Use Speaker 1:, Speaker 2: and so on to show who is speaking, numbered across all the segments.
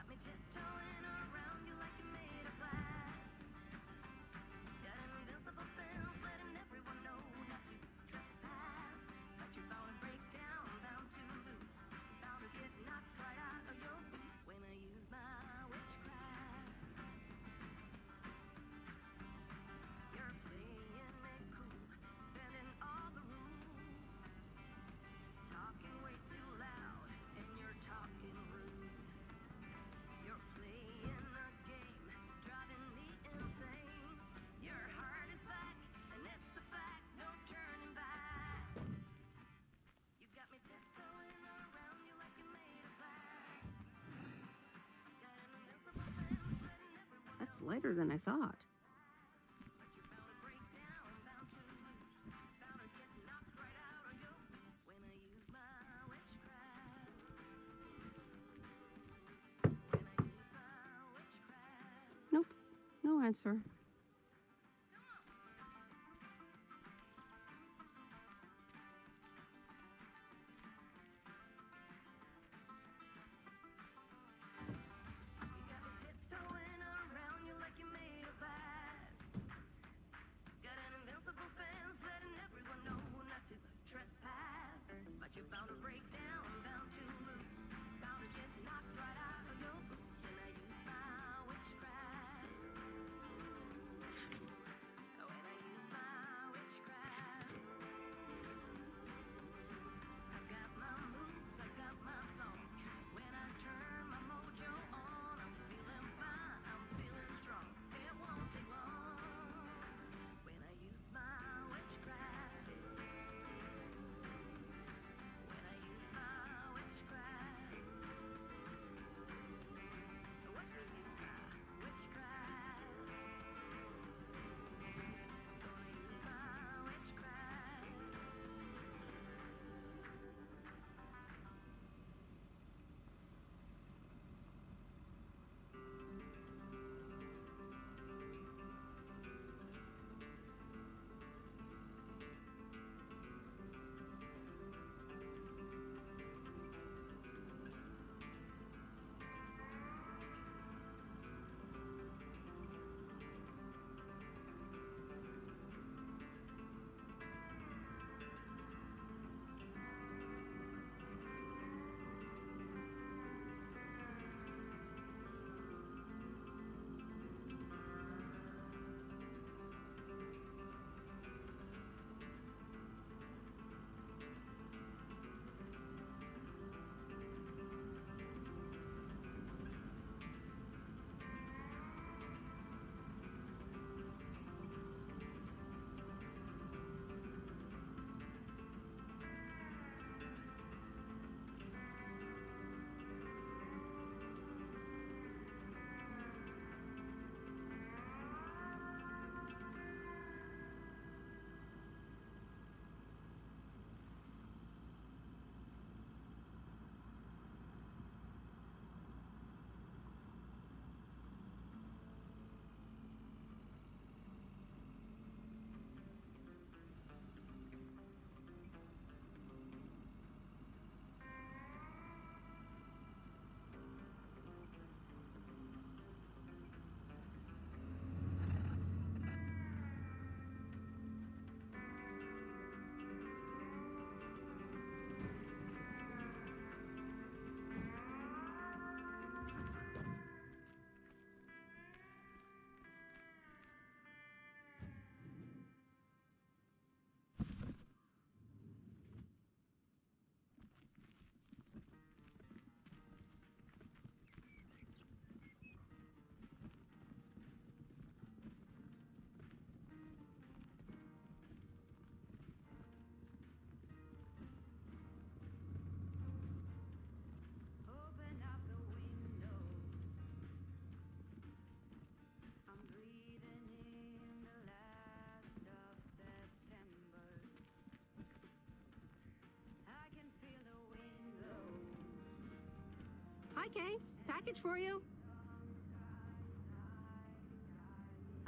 Speaker 1: got me tiptoeing around you like you're made of glass. Got an invincible fence letting everyone know not to trespass. But you're bound to break down, bound to lose, bound to get knocked right out of your boots when I use my witchcraft. You're playing it cool, bending all the rules, talking way too loud, and you're talking rude. You're playing a game, driving me insane. Your heart is back, and it's a fact, no turning back. You got me tiptoeing around you like you're made of glass. Got an invincible fence letting everyone
Speaker 2: That's lighter than I thought.
Speaker 1: but you're bound to break down, bound to lose, bound to get knocked right out of your boots when I use my witchcraft. When I use my witchcraft.
Speaker 2: Nope, no answer.
Speaker 1: You got me tiptoeing around you like you're made of glass. Got an invincible fence letting everyone know not to trespass. But you're bound to break down, bound to lose, bound to get knocked right out of your boots when I use my witchcraft. When I use my witchcraft. I've got my moves, I've got my song. When I turn my mojo on, I'm feeling fine, I'm feeling strong. It won't take long when I use my witchcraft. When I use my witchcraft. Watch me use my witchcraft. Gonna use my witchcraft. Open up the window. I'm breathing in the last of September. I can feel the wind blow.
Speaker 2: Hi, Kay. Package for you.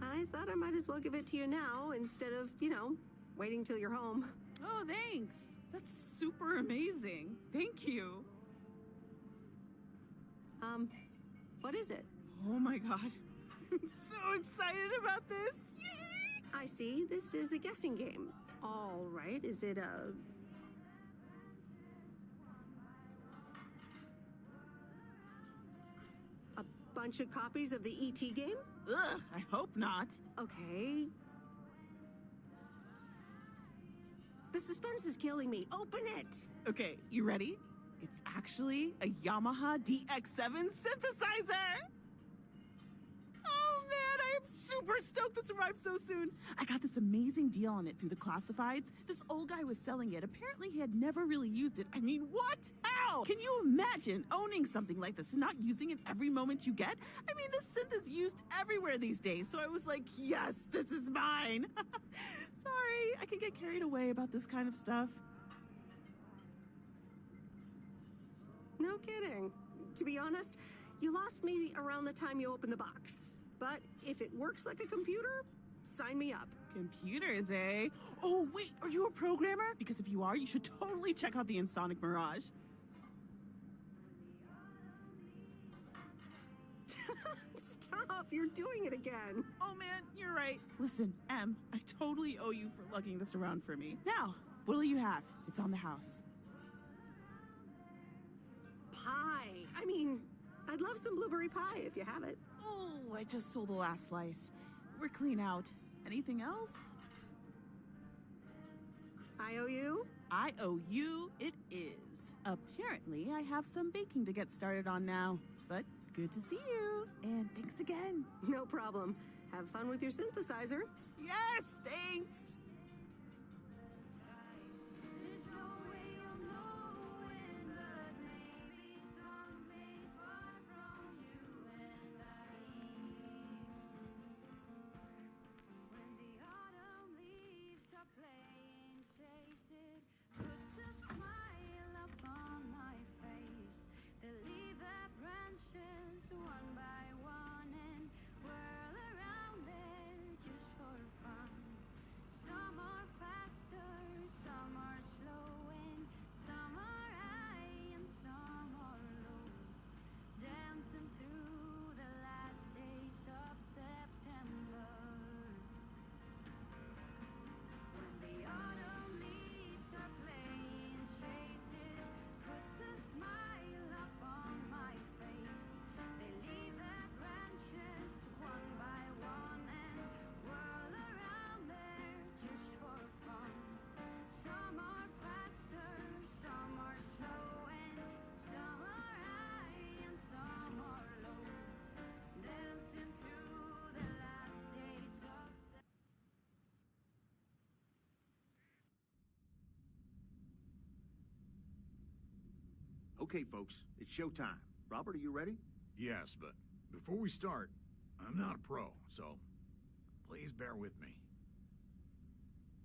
Speaker 2: I thought I might as well give it to you now instead of, waiting till you're home.
Speaker 3: Oh, thanks. That's super amazing. Thank you.
Speaker 2: What is it?
Speaker 3: Oh my god. I'm so excited about this. Yay!
Speaker 2: I see. This is a guessing game. All right. Is it a... a bunch of copies of the E.T. game?
Speaker 3: Ugh, I hope not.
Speaker 2: Okay. The suspense is killing me. Open it!
Speaker 3: Okay, you ready? It's actually a Yamaha DX7 synthesizer! Oh man, I am super stoked this arrived so soon. I got this amazing deal on it through the classifieds. This old guy was selling it. Apparently he had never really used it. I mean, what? How? Can you imagine owning something like this and not using it every moment you get? I mean, this synth is used everywhere these days, so I was like, yes, this is mine. Sorry, I can get carried away about this kind of stuff.
Speaker 2: No kidding. To be honest, you lost me around the time you opened the box. But if it works like a computer, sign me up.
Speaker 3: Computers, eh? Oh, wait, are you a programmer? Because if you are, you should totally check out the Ensoniq Mirage.
Speaker 2: Stop, you're doing it again.
Speaker 3: Oh man, you're right. Listen, Em, I totally owe you for lugging this around for me. Now, what'll you have? It's on the house.
Speaker 2: Pie. I mean, I'd love some blueberry pie if you have it.
Speaker 3: Oh, I just sold the last slice. We're clean out. Anything else?
Speaker 2: I owe you?
Speaker 3: I owe you, it is. Apparently, I have some baking to get started on now. But good to see you. And thanks again.
Speaker 2: No problem. Have fun with your synthesizer.
Speaker 3: Yes, thanks.
Speaker 1: There's no way of knowing, but maybe someday far from you and I. When the autumn leaves are playing chase it, puts a smile upon my face. They leave their branches one by one and whirl around there just for fun. Some are faster, some are slow, and some are high and some are low. Dancing through the last days of September. When the autumn leaves are playing chase it, puts a smile upon my face. They leave their branches one by one and whirl around there just for fun. Some are faster, some are slow, and some are high and some are low. Dancing through the last days of
Speaker 4: Okay, folks, it's showtime. Robert, are you ready?
Speaker 5: Yes, but before we start, I'm not a pro, so please bear with me.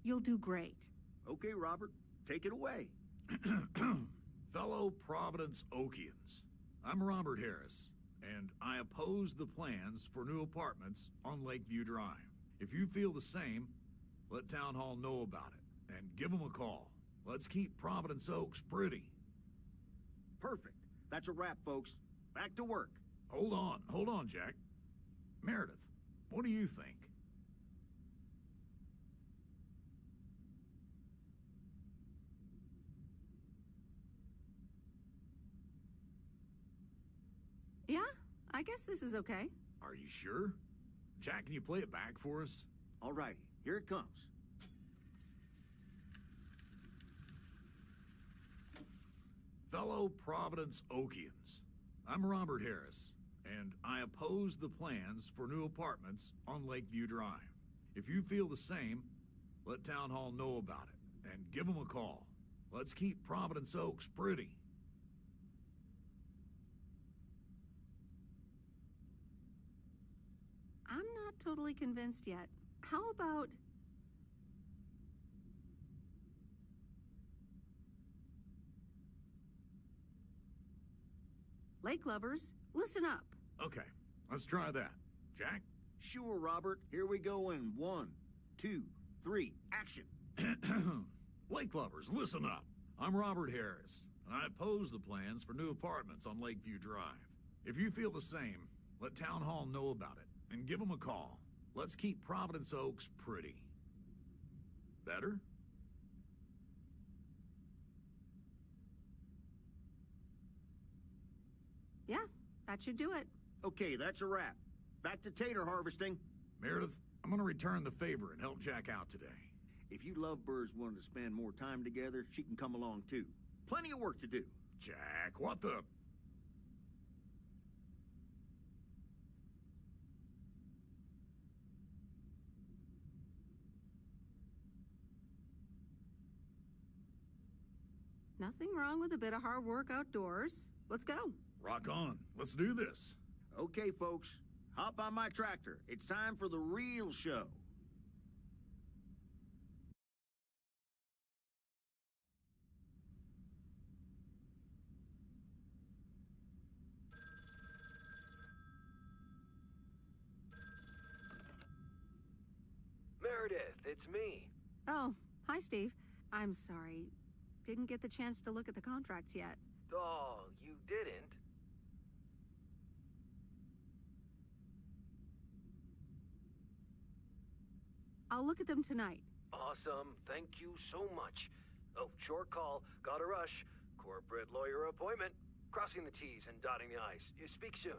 Speaker 2: You'll do great.
Speaker 4: Okay, Robert, take it away.
Speaker 5: Fellow Providence Okians, I'm Robert Harris, and I oppose the plans for new apartments on Lakeview Drive. If you feel the same, let Town Hall know about it, and give them a call. Let's keep Providence Oaks pretty.
Speaker 4: Perfect. That's a wrap, folks. Back to work.
Speaker 5: Hold on, Jack. Meredith, what do you think?
Speaker 2: Yeah, I guess this is okay.
Speaker 5: Are you sure? Jack, can you play it back for us?
Speaker 4: Alrighty, here it comes.
Speaker 5: Fellow Providence Okians, I'm Robert Harris, and I oppose the plans for new apartments on Lakeview Drive. If you feel the same, let Town Hall know about it, and give them a call. Let's keep Providence Oaks pretty.
Speaker 2: I'm not totally convinced yet. How about... Lake lovers, listen up.
Speaker 5: Okay, let's try that. Jack?
Speaker 4: Sure, Robert. Here we go in 1, 2, 3, action.
Speaker 5: Lake lovers, listen up. I'm Robert Harris, and I oppose the plans for new apartments on Lakeview Drive. If you feel the same, Let Town Hall know about it, and give them a call. Let's keep Providence Oaks pretty. Better?
Speaker 2: Yeah, that should do it.
Speaker 4: Okay, that's a wrap. Back to tater harvesting.
Speaker 5: Meredith, I'm gonna return the favor and help Jack out today.
Speaker 4: If you lovebirds wanted to spend more time together, she can come along too. Plenty of work to do.
Speaker 5: Jack, what the...
Speaker 2: Nothing wrong with a bit of hard work outdoors. Let's go.
Speaker 5: Rock on. Let's do this.
Speaker 4: Okay, folks, hop on my tractor. It's time for the real show.
Speaker 6: Meredith, it's me.
Speaker 2: Oh, hi, Steve. I'm sorry. Didn't get the chance to look at the contracts yet.
Speaker 6: Oh, you didn't?
Speaker 2: I'll look at them tonight.
Speaker 6: Awesome. Thank you so much. Oh, short call. Gotta rush. Corporate lawyer appointment. Crossing the T's and dotting the I's. You speak soon.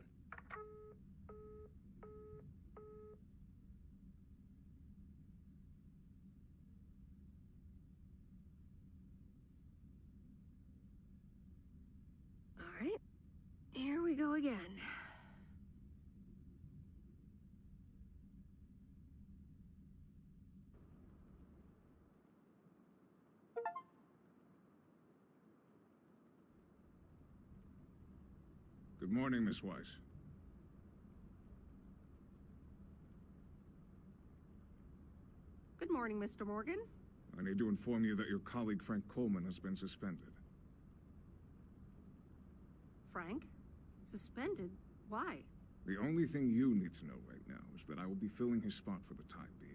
Speaker 2: All right. Here we go again.
Speaker 7: Good morning, Miss Weiss.
Speaker 2: Good morning, Mr. Morgan.
Speaker 7: I need to inform you that your colleague Frank Coleman has been suspended.
Speaker 2: Frank? Suspended? Why?
Speaker 7: The only thing you need to know right now is that I will be filling his spot for the time being.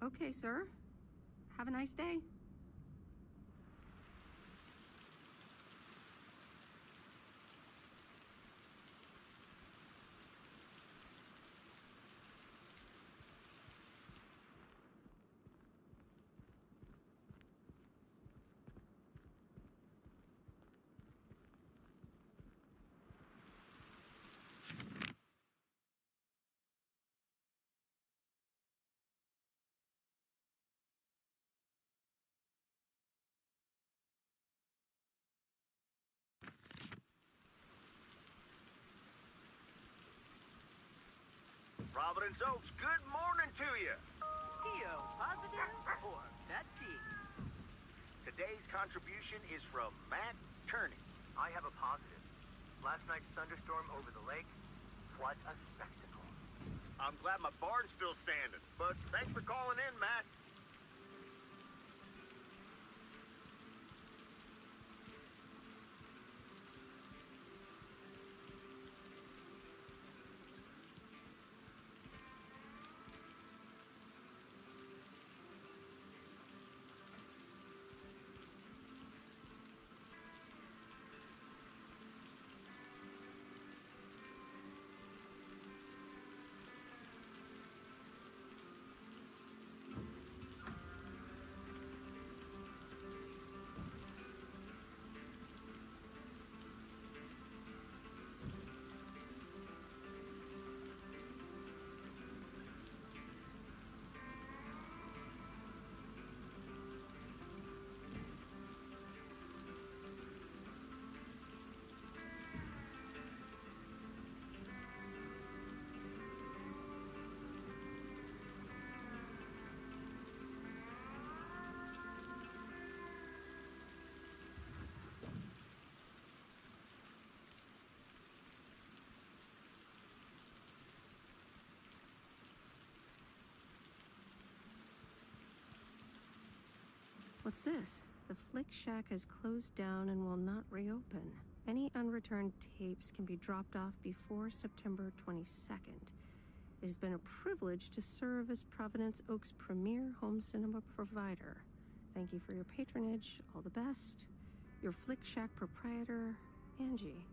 Speaker 2: Okay, sir. Have a nice day.
Speaker 8: Providence Oaks, good morning to you.
Speaker 9: Theo, positive or Betsy?
Speaker 8: Today's contribution is from Matt Kearney.
Speaker 9: I have a positive. Last night's thunderstorm over the lake, what a spectacle.
Speaker 8: I'm glad my barn's still standing, but thanks for calling in, Matt.
Speaker 2: What's this? The Flick Shack has closed down and will not reopen. Any unreturned tapes can be dropped off before September 22nd. It has been a privilege to serve as Providence Oaks' premier home cinema provider. Thank you for your patronage. All the best. Your Flick Shack proprietor, Angie.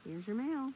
Speaker 2: Here's your mail.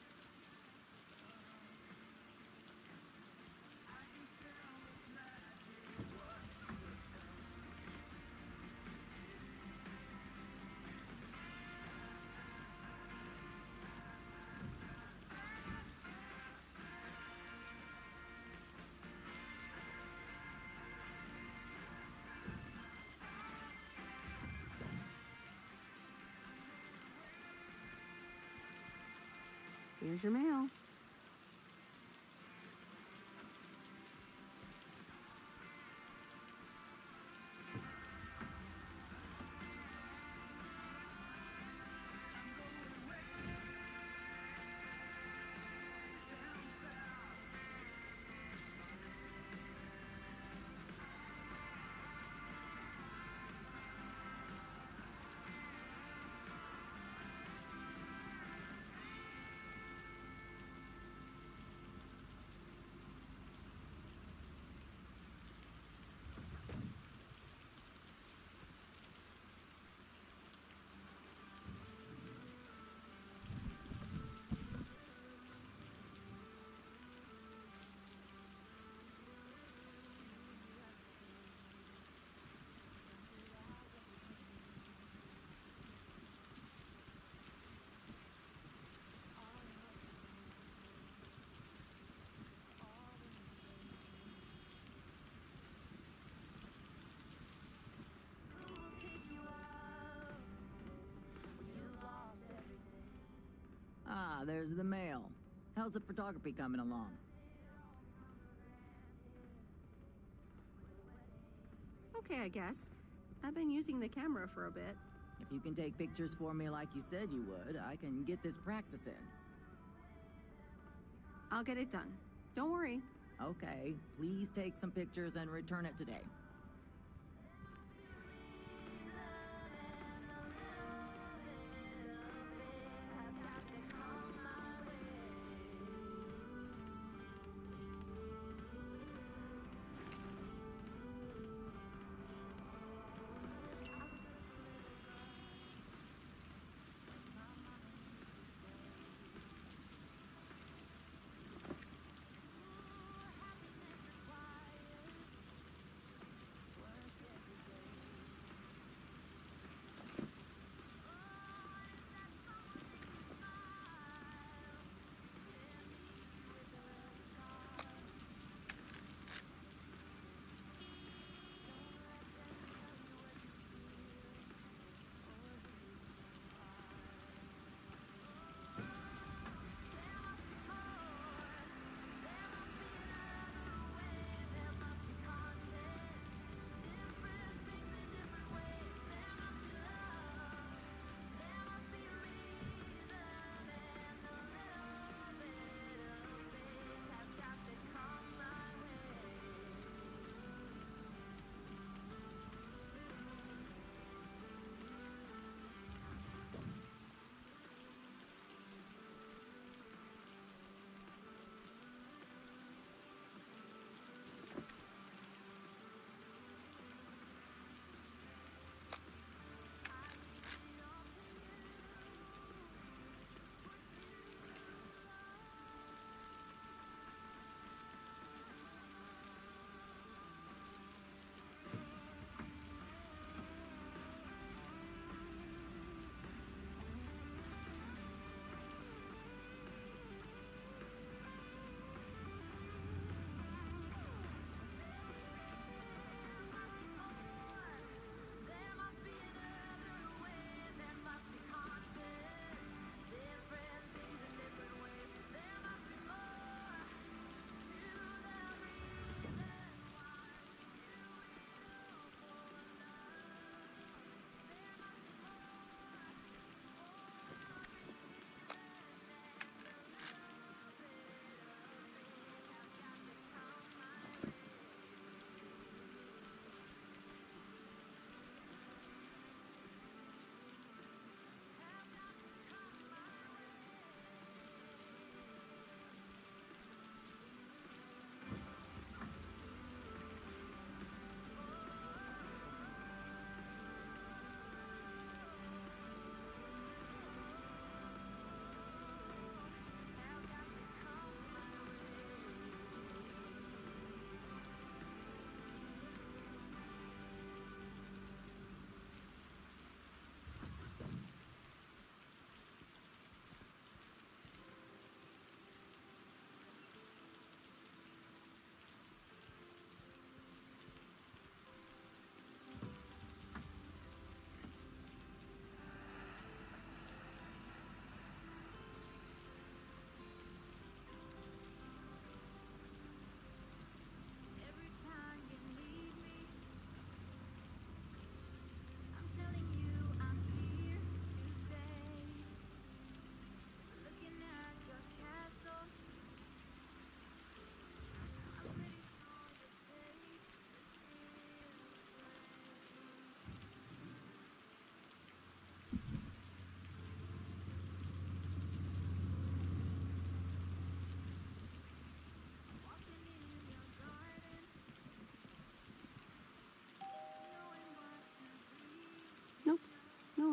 Speaker 2: Here's your mail.
Speaker 10: Ah, there's the mail. How's the photography coming along?
Speaker 2: Okay, I guess. I've been using the camera for a bit.
Speaker 10: If you can take pictures for me like you said you would, I can get this practice in.
Speaker 2: I'll get it done. Don't worry.
Speaker 10: Okay, please take some pictures and return it today.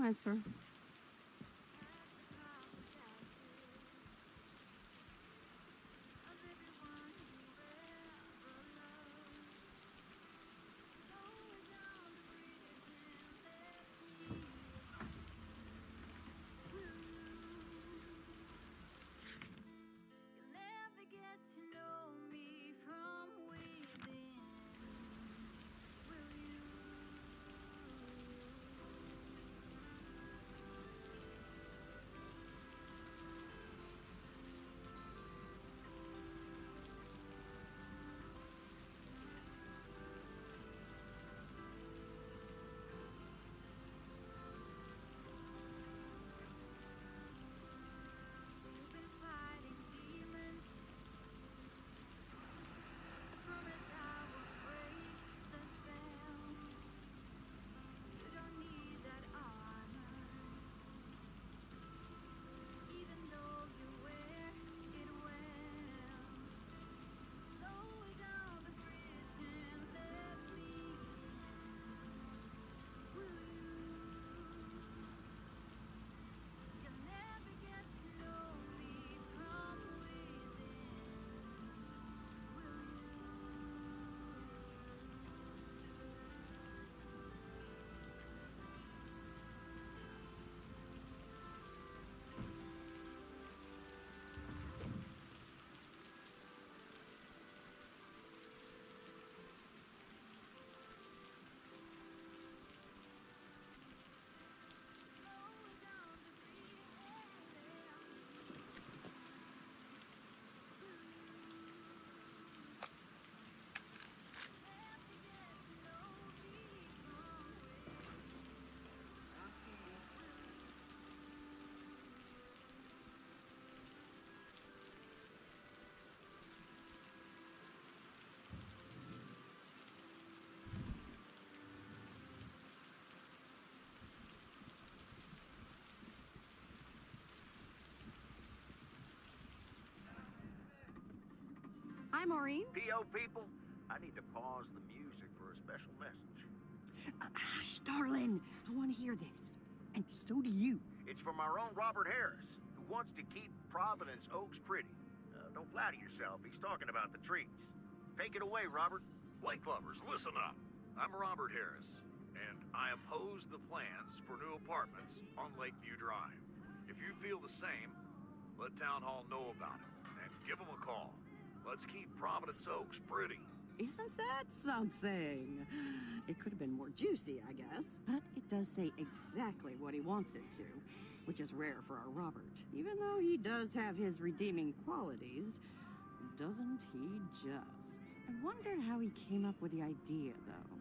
Speaker 2: ahead, sir.
Speaker 1: You'll never get to know me from within. Will you? You've been fighting demons. I promise I will break the spell. You don't need that armor, even though you wear it well. Slow down the pretend, let me in. Will you? You'll never get to know me from within. Will you?
Speaker 2: Hi, Maureen.
Speaker 8: PO people, I need to pause the music for a special message.
Speaker 10: Hush, darling. I want to hear this. And so do you.
Speaker 8: It's from our own Robert Harris, who wants to keep Providence Oaks pretty. Don't flatter yourself. He's talking about the trees. Take it away, Robert.
Speaker 5: Lake lovers, listen up. I'm Robert Harris, and I oppose the plans for new apartments on Lakeview Drive. If you feel the same, let Town Hall know about it, and give them a call. Let's keep Providence Oaks pretty.
Speaker 10: Isn't that something? It could have been more juicy, I guess. But it does say exactly what he wants it to, which is rare for our Robert. Even though he does have his redeeming qualities, doesn't he just? I wonder how he came up with the idea, though.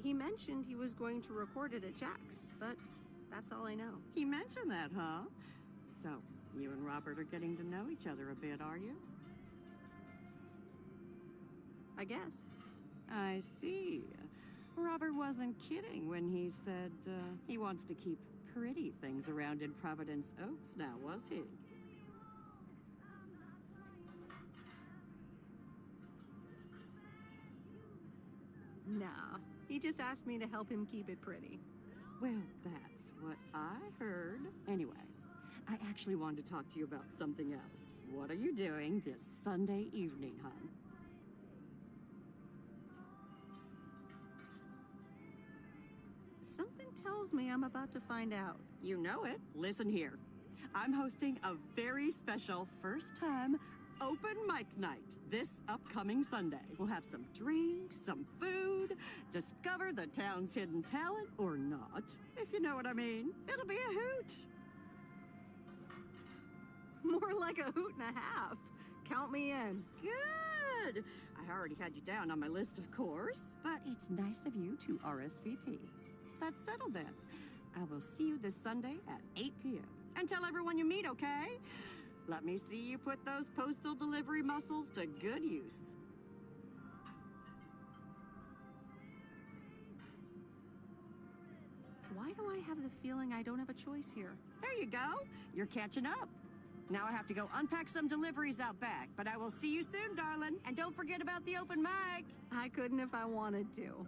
Speaker 2: He mentioned he was going to record it at Jack's, but that's all I know.
Speaker 10: He mentioned that, huh? So, you and Robert are getting to know each other a bit, are you?
Speaker 2: I guess.
Speaker 10: I see. Robert wasn't kidding when he said he wants to keep pretty things around in Providence Oaks now, was he?
Speaker 2: Nah, he just asked me to help him keep it pretty.
Speaker 10: Well, that's what I heard. Anyway, I actually wanted to talk to you about something else. What are you doing this Sunday evening, hon?
Speaker 2: Something tells me I'm about to find out.
Speaker 10: You know it. Listen here. I'm hosting a very special first-time open mic night this upcoming Sunday. We'll have some drinks, some food, discover the town's hidden talent or not, if you know what I mean. It'll be a hoot.
Speaker 2: More like a hoot and a half. Count me in.
Speaker 10: Good. I already had you down on my list, of course, but it's nice of you to RSVP. That's settled then. I will see you this Sunday at 8 p.m. And tell everyone you meet, okay? Let me see you put those postal delivery muscles to good use.
Speaker 2: Why do I have the feeling I don't have a choice here?
Speaker 10: There you go. You're catching up. Now I have to go unpack some deliveries out back, but I will see you soon, darling. And don't forget about the open mic.
Speaker 2: I couldn't if I wanted to.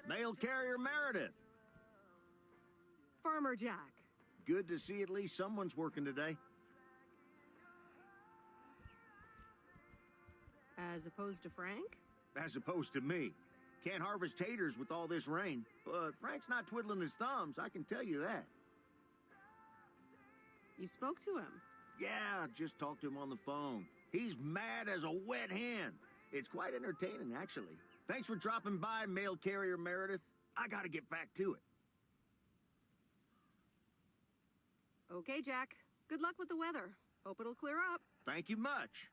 Speaker 4: Mail carrier Meredith.
Speaker 2: Farmer Jack.
Speaker 4: Good to see at least someone's working today.
Speaker 2: As opposed to Frank?
Speaker 4: As opposed to me. Can't harvest taters with all this rain. But Frank's not twiddling his thumbs, I can tell you that.
Speaker 2: You spoke to him?
Speaker 4: Yeah, just talked to him on the phone. He's mad as a wet hen. It's quite entertaining, actually. Thanks for dropping by, mail carrier Meredith. I gotta get back to it.
Speaker 2: Okay, Jack. Good luck with the weather. Hope it'll clear up.
Speaker 4: Thank you much.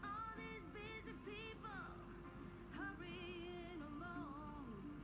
Speaker 1: All these busy people hurrying along.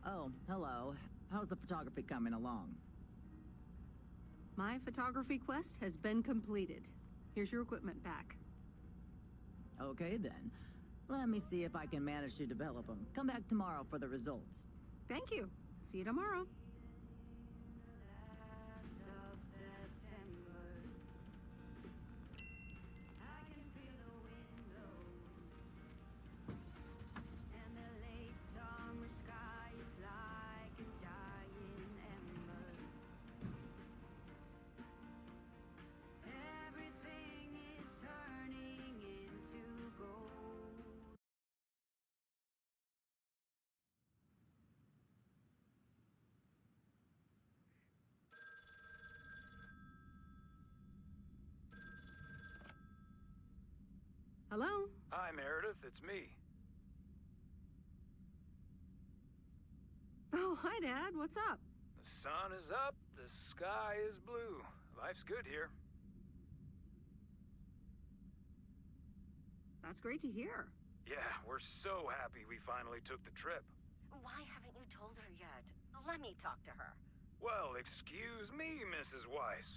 Speaker 11: Oh, hello. How's the photography coming along?
Speaker 2: My photography quest has been completed. Here's your equipment back.
Speaker 11: Okay, then. Let me see if I can manage to develop them. Come back tomorrow for the results.
Speaker 2: Thank you. See you tomorrow. Hello?
Speaker 6: Hi, Meredith. It's me.
Speaker 2: Oh, hi, Dad. What's up?
Speaker 6: The sun is up, the sky is blue. Life's good here.
Speaker 2: That's great to hear.
Speaker 6: Yeah, we're so happy we finally took the trip.
Speaker 12: Why haven't you told her yet? Let me talk to her.
Speaker 6: Well, excuse me, Mrs. Weiss.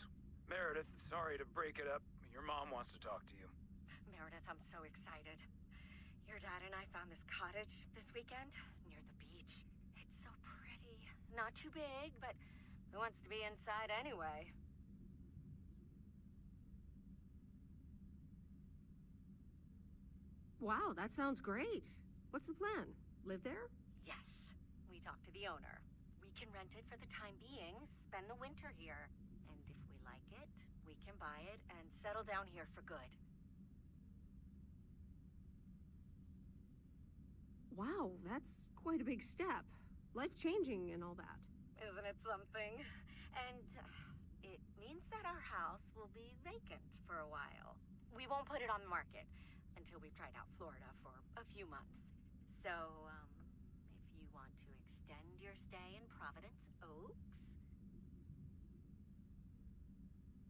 Speaker 6: Meredith, sorry to break it up. Your mom wants to talk to you.
Speaker 12: Meredith, I'm so excited. Your dad and I found this cottage this weekend near the beach. It's so pretty. Not too big, but who wants to be inside anyway?
Speaker 2: Wow, that sounds great. What's the plan? Live there?
Speaker 12: Yes. We talked to the owner. We can rent it for the time being, spend the winter here. And if we like it, we can buy it and settle down here for good.
Speaker 2: Wow, that's quite a big step. Life-changing and all that.
Speaker 12: Isn't it something? And it means that our house will be vacant for a while. We won't put it on the market until we've tried out Florida for a few months. So, if you want to extend your stay in Providence Oaks...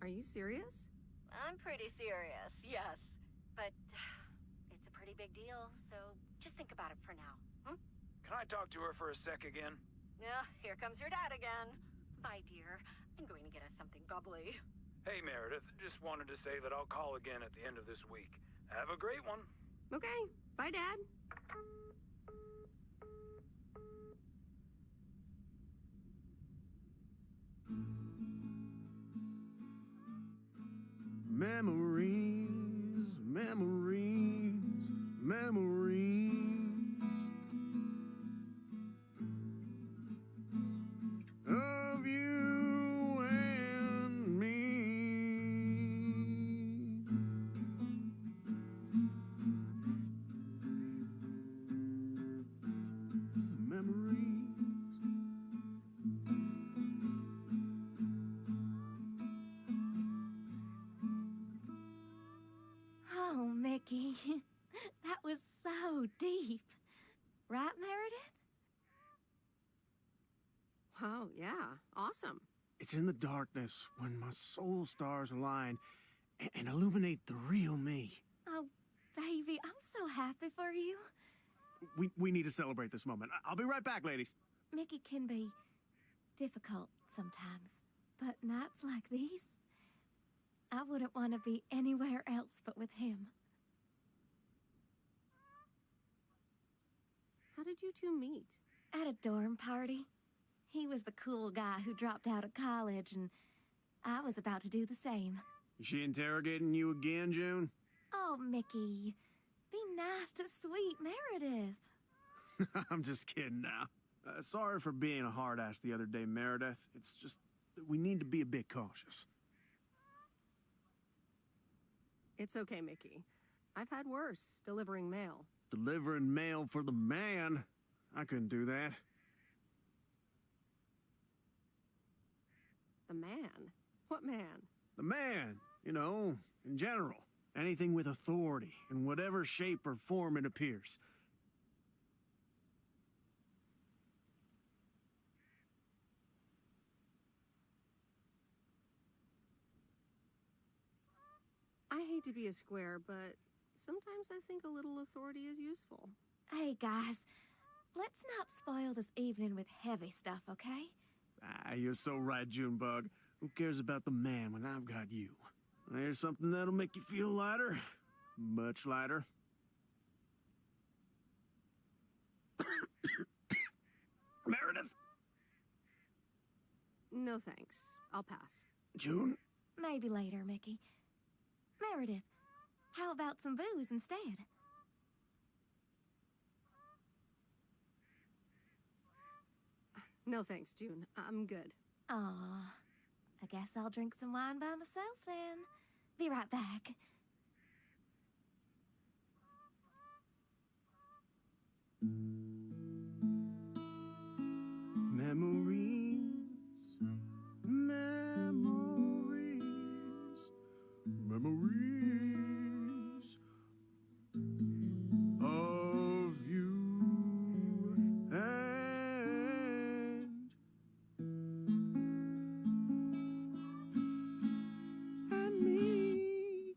Speaker 2: Are you serious?
Speaker 12: I'm pretty serious, yes. But it's a pretty big deal, so just think about it for now.
Speaker 6: Can I talk to her for a sec again?
Speaker 12: Yeah, here comes your dad again. Bye, dear. I'm going to get us something bubbly.
Speaker 6: Hey, Meredith. Just wanted to say that I'll call again at the end of this week. Have a great one.
Speaker 2: Okay. Bye, Dad.
Speaker 13: Memories, memories, memories of you and me. Memories.
Speaker 14: Oh, Mickey, that was so deep. Right, Meredith?
Speaker 2: Wow, yeah. Awesome.
Speaker 13: It's in the darkness when my soul stars align and illuminate the real me.
Speaker 14: Oh, baby, I'm so happy for you.
Speaker 13: We need to celebrate this moment. I'll be right back, ladies.
Speaker 14: Mickey can be difficult sometimes, but nights like these, I wouldn't want to be anywhere else but with him.
Speaker 2: How did you two meet?
Speaker 14: At a dorm party. He was the cool guy who dropped out of college, and I was about to do the same.
Speaker 13: Is she interrogating you again, June?
Speaker 14: Oh, Mickey, be nice to sweet Meredith.
Speaker 13: I'm just kidding now. Sorry for being a hard ass the other day, Meredith. It's just that we need to be a bit cautious.
Speaker 2: It's okay, Mickey. I've had worse, delivering mail.
Speaker 13: Delivering mail for the man? I couldn't do that.
Speaker 2: The man? What man?
Speaker 13: The man, you know, in general. Anything with authority, in whatever shape or form it appears.
Speaker 2: I hate to be a square, but sometimes I think a little authority is useful.
Speaker 14: Hey, guys, Let's not spoil this evening with heavy stuff, okay?
Speaker 13: Ah, you're so right, Junebug. Who cares about the man when I've got you? There's something that'll make you feel lighter. Much lighter. Meredith?
Speaker 2: No thanks. I'll pass.
Speaker 13: June?
Speaker 14: Maybe later, Mickey. Meredith, how about some booze instead?
Speaker 2: No thanks, June. I'm good.
Speaker 14: Aw, I guess I'll drink some wine by myself then. Be right back.
Speaker 13: Memories, memories, memories of you and me.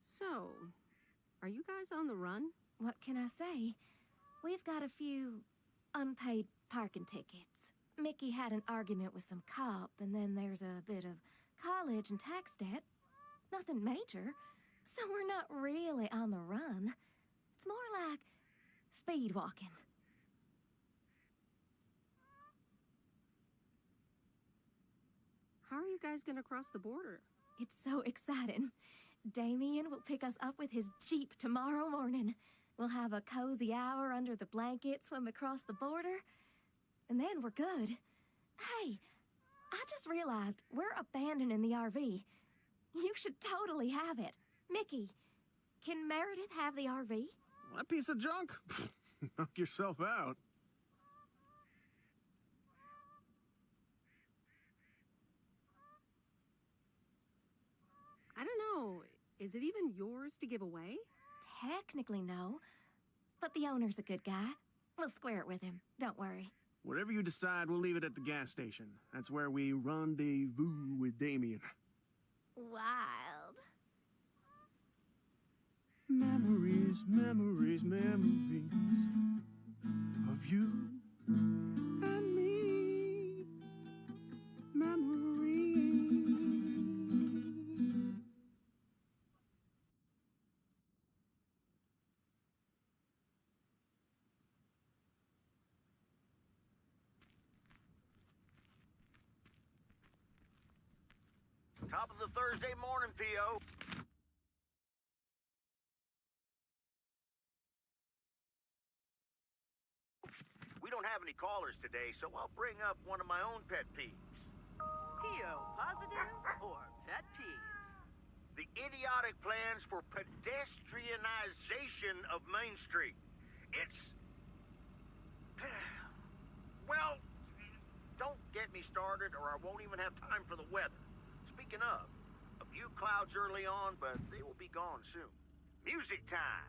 Speaker 2: So, are you guys on the run?
Speaker 14: What can I say? We've got a few unpaid parking tickets. Mickey had an argument with some cop, and then there's a bit of college and tax debt. Nothing major, so we're not really on the run. It's more like speed walking.
Speaker 2: How are you guys gonna cross the border?
Speaker 14: It's so exciting. Damien will pick us up with his Jeep tomorrow morning. We'll have a cozy hour under the blankets, swim across the border, and then we're good. Hey, I just realized we're abandoning the RV. You should totally have it. Mickey, can Meredith have the RV?
Speaker 13: That piece of junk? Knock yourself out.
Speaker 2: I don't know. Is it even yours to give away?
Speaker 14: Technically, no. But the owner's a good guy. We'll square it with him. Don't worry.
Speaker 13: Whatever you decide, we'll leave it at the gas station. That's where we rendezvous with Damien.
Speaker 14: Wild.
Speaker 13: Memories, memories, memories of you and me. Memories.
Speaker 8: Top of the Thursday morning, P.O. We don't have any callers today, so I'll bring up one of my own pet peeves.
Speaker 9: P.O. positive or pet peeve?
Speaker 8: The idiotic plans for pedestrianization of Main Street. It's... Well, don't get me started or I won't even have time for the weather. Speaking of, a few clouds early on, but they will be gone soon. Music time!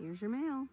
Speaker 2: Here's your mail.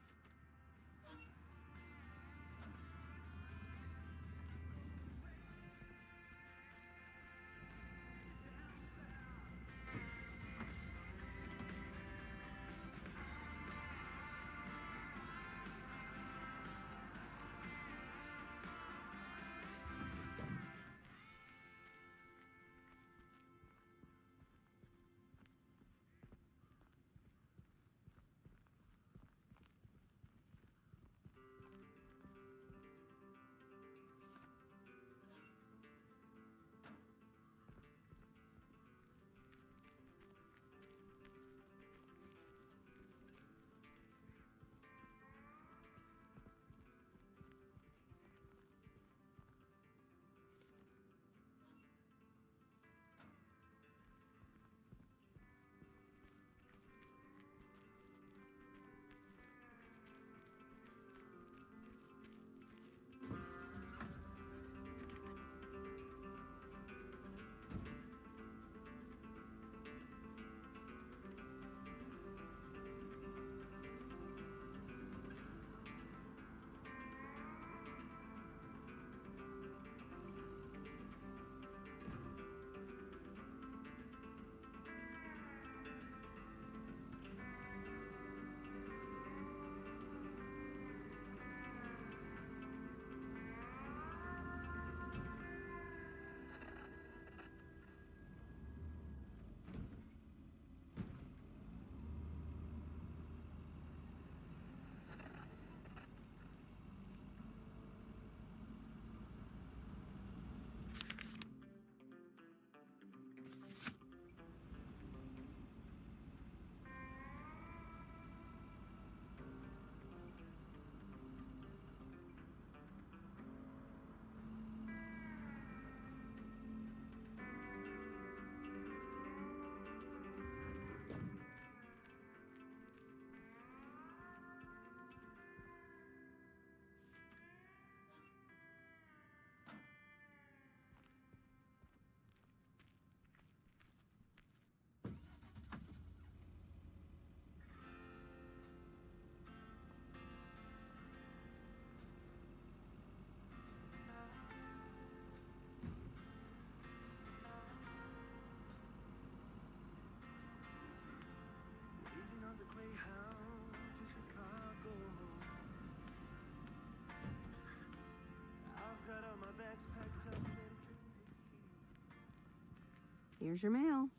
Speaker 2: Here's your mail.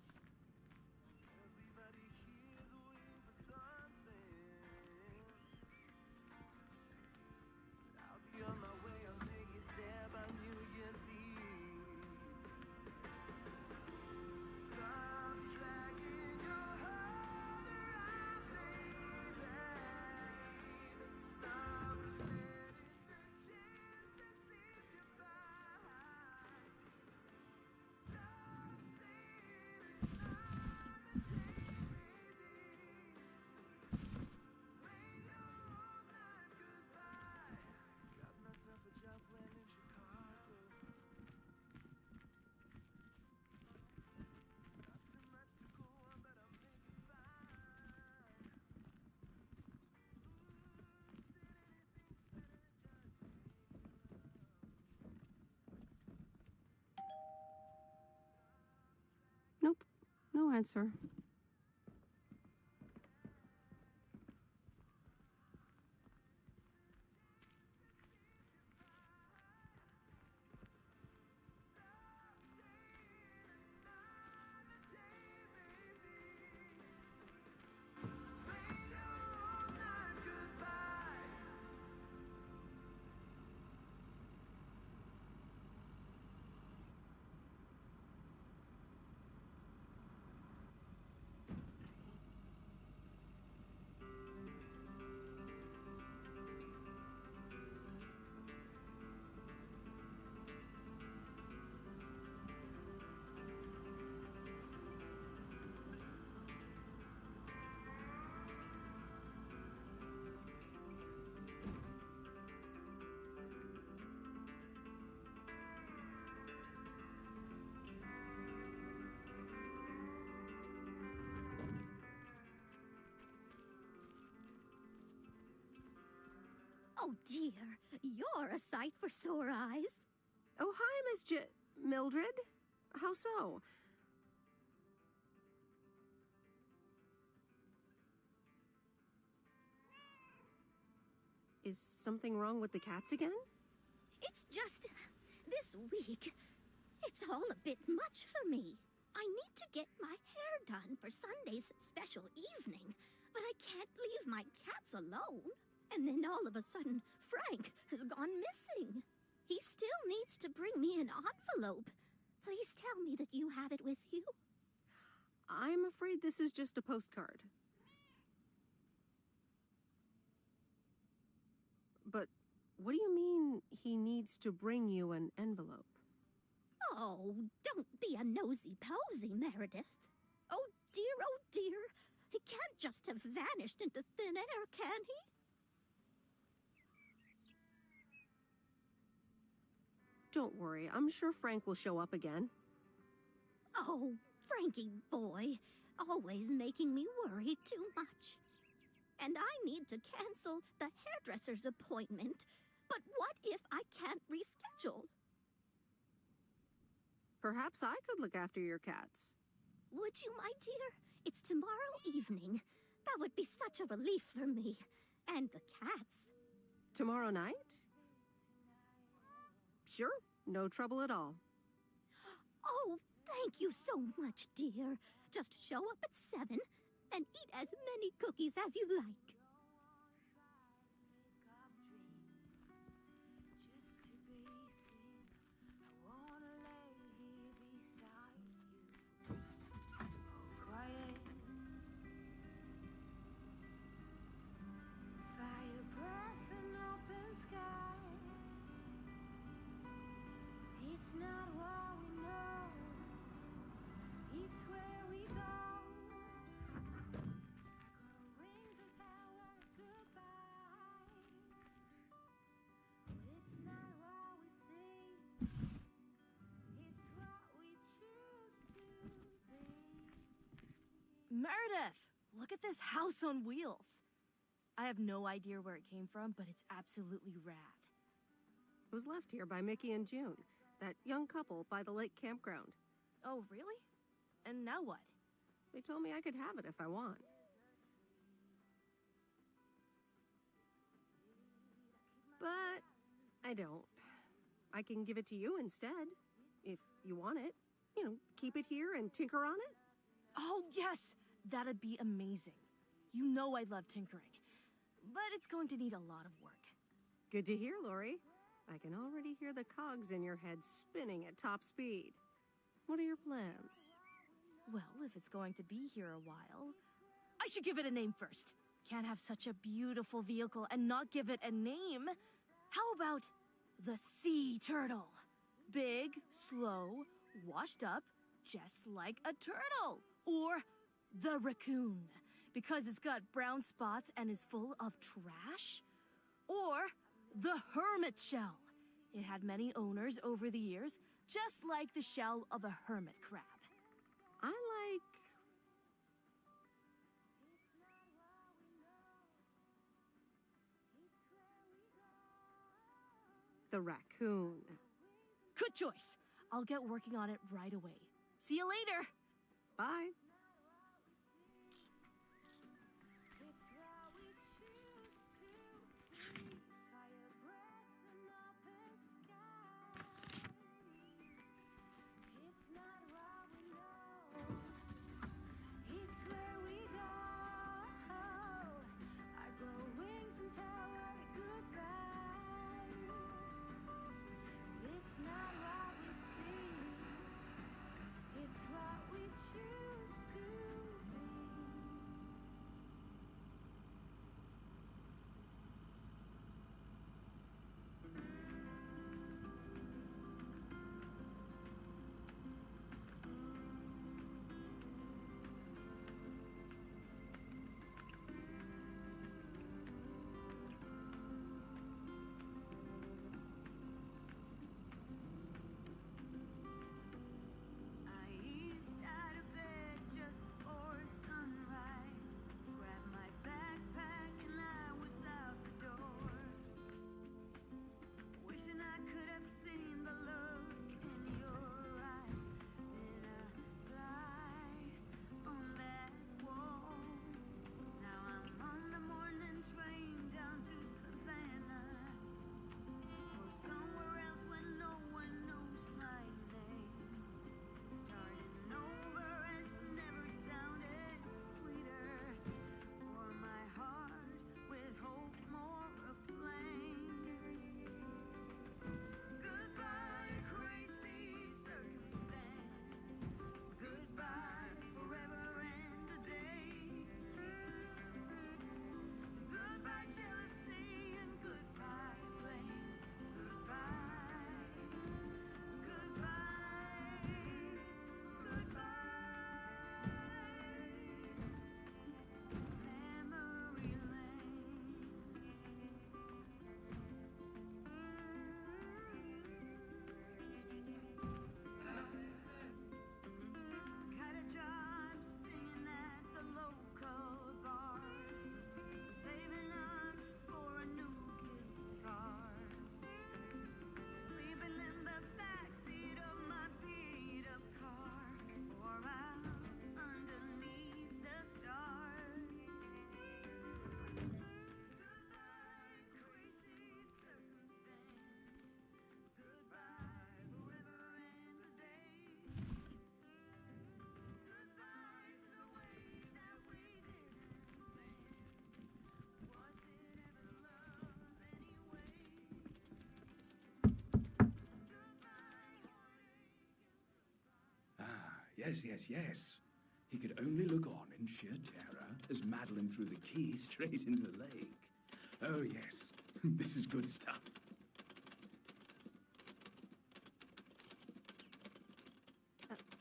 Speaker 2: Nope, no answer.
Speaker 15: Oh dear, you're a sight for sore eyes.
Speaker 2: Oh, hi, Miss Mildred. How so? Is something wrong with the cats again?
Speaker 15: It's just this week. It's all a bit much for me. I need to get my hair done for Sunday's special evening, but I can't leave my cats alone. And then all of a sudden, Frank has gone missing. He still needs to bring me an envelope. Please tell me that you have it with you.
Speaker 2: I'm afraid this is just a postcard. But what do you mean he needs to bring you an envelope?
Speaker 15: Oh, don't be a nosy-posy, Meredith. Oh dear, he can't just have vanished into thin air, can he?
Speaker 2: Don't worry, I'm sure Frank will show up again.
Speaker 15: Oh, Frankie boy, always making me worry too much. And I need to cancel the hairdresser's appointment. But what if I can't reschedule?
Speaker 2: Perhaps I could look after your cats.
Speaker 15: Would you, my dear? It's tomorrow evening. That would be such a relief for me. And the cats.
Speaker 2: Tomorrow night? Sure, no trouble at all.
Speaker 15: Oh, thank you so much, dear. Just show up at 7 and eat as many cookies as you like.
Speaker 1: It's not what we know, it's where we go. Ring to tell us goodbye. It's not what we see, it's what we choose to be.
Speaker 16: Meredith, look at this house on wheels. I have no idea where it came from, but it's absolutely rad.
Speaker 2: It was left here by Mickey and June, that young couple by the lake campground.
Speaker 16: Oh, really? And now what?
Speaker 2: They told me I could have it if I want. But I don't. I can give it to you instead, if you want it. You know, keep it here and tinker on it?
Speaker 16: Oh, yes! That'd be amazing. You know I love tinkering. But it's going to need a lot of work.
Speaker 2: Good to hear, Lori. I can already hear the cogs in your head spinning at top speed. What are your plans?
Speaker 16: Well, if it's going to be here a while, I should give it a name first. Can't have such a beautiful vehicle and not give it a name. How about the Sea Turtle? Big, slow, washed up, just like a turtle. Or the Raccoon, because it's got brown spots and is full of trash. Or the Hermit Shell. It had many owners over the years, just like the shell of a hermit crab.
Speaker 2: I like... the Raccoon.
Speaker 16: Good choice. I'll get working on it right away. See you later.
Speaker 2: Bye.
Speaker 17: Yes. He could only look on in sheer terror as Madeline threw the key straight into the lake. Oh, yes. This is good stuff.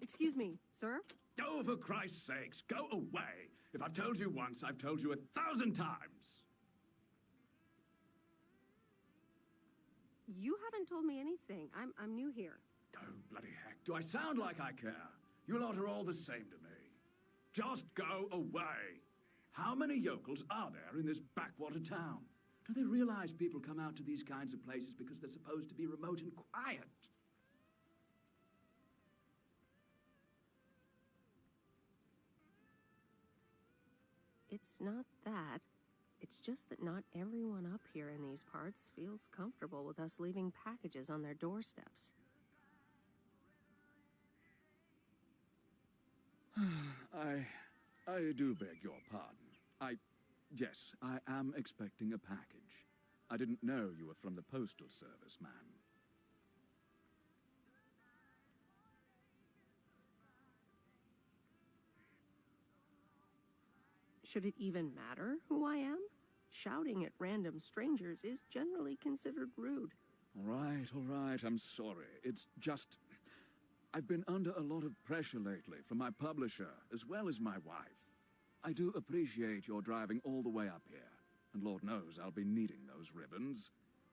Speaker 2: Excuse me, sir?
Speaker 17: Oh, for Christ's sakes, go away. If I've told you once, I've told you 1,000 times.
Speaker 2: You haven't told me anything. I'm new here.
Speaker 17: Oh, bloody heck. Do I sound like I care? You lot are all the same to me. Just go away. How many yokels are there in this backwater town? Do they realize people come out to these kinds of places because they're supposed to be remote and quiet?
Speaker 2: It's not that. It's just that not everyone up here in these parts feels comfortable with us leaving packages on their doorsteps.
Speaker 17: I do beg your pardon. Yes, I am expecting a package. I didn't know you were from the Postal Service, ma'am.
Speaker 2: Should it even matter who I am? Shouting at random strangers is generally considered rude.
Speaker 17: All right, I'm sorry. It's just... I've been under a lot of pressure lately from my publisher, as well as my wife. I do appreciate your driving all the way up here, and Lord knows I'll be needing those ribbons.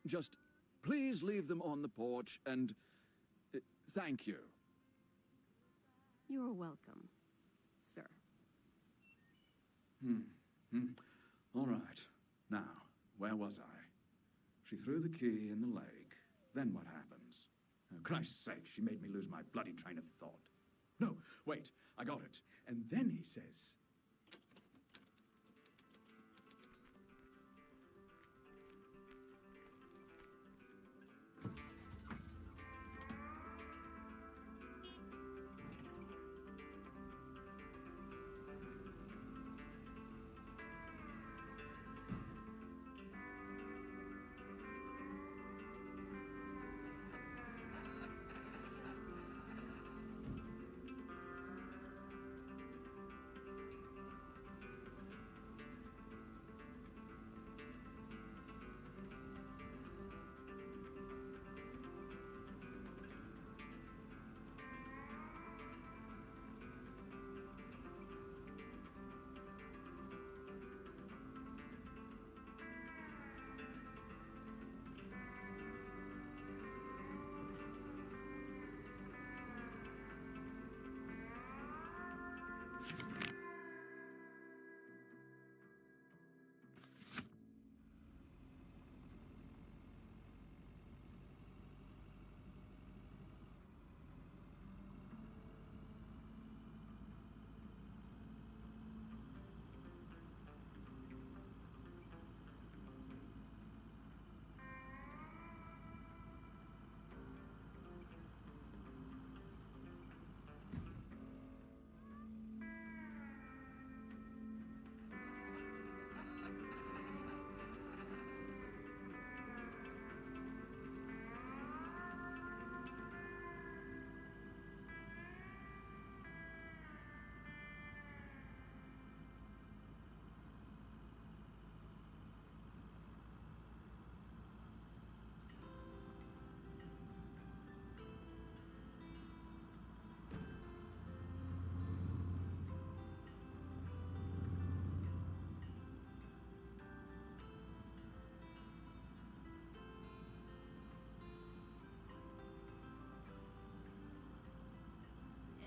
Speaker 17: Just please leave them on the porch, and thank you.
Speaker 2: You're welcome, sir.
Speaker 17: All right. Now, where was I? She threw the key in the lake. Then what happens? Oh, Christ's sake, she made me lose my bloody train of thought. No, wait, I got it. And then he says...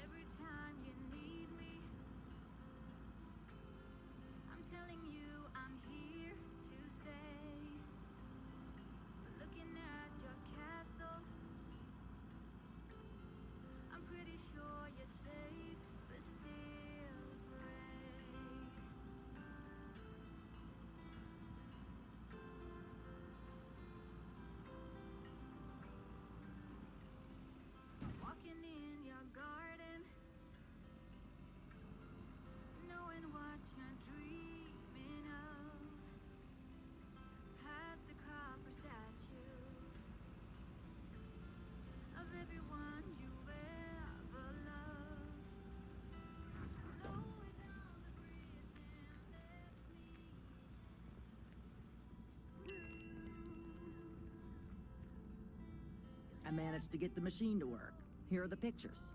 Speaker 1: Every time you need me, I'm telling you I'm here to stay. Looking at your castle, I'm pretty sure you're safe, but still afraid. Walking in your garden, knowing what you're dreaming of, past the copper statues of everyone you've ever loved. Lower down the bridge and
Speaker 11: I managed to get the machine to work. Here are the pictures.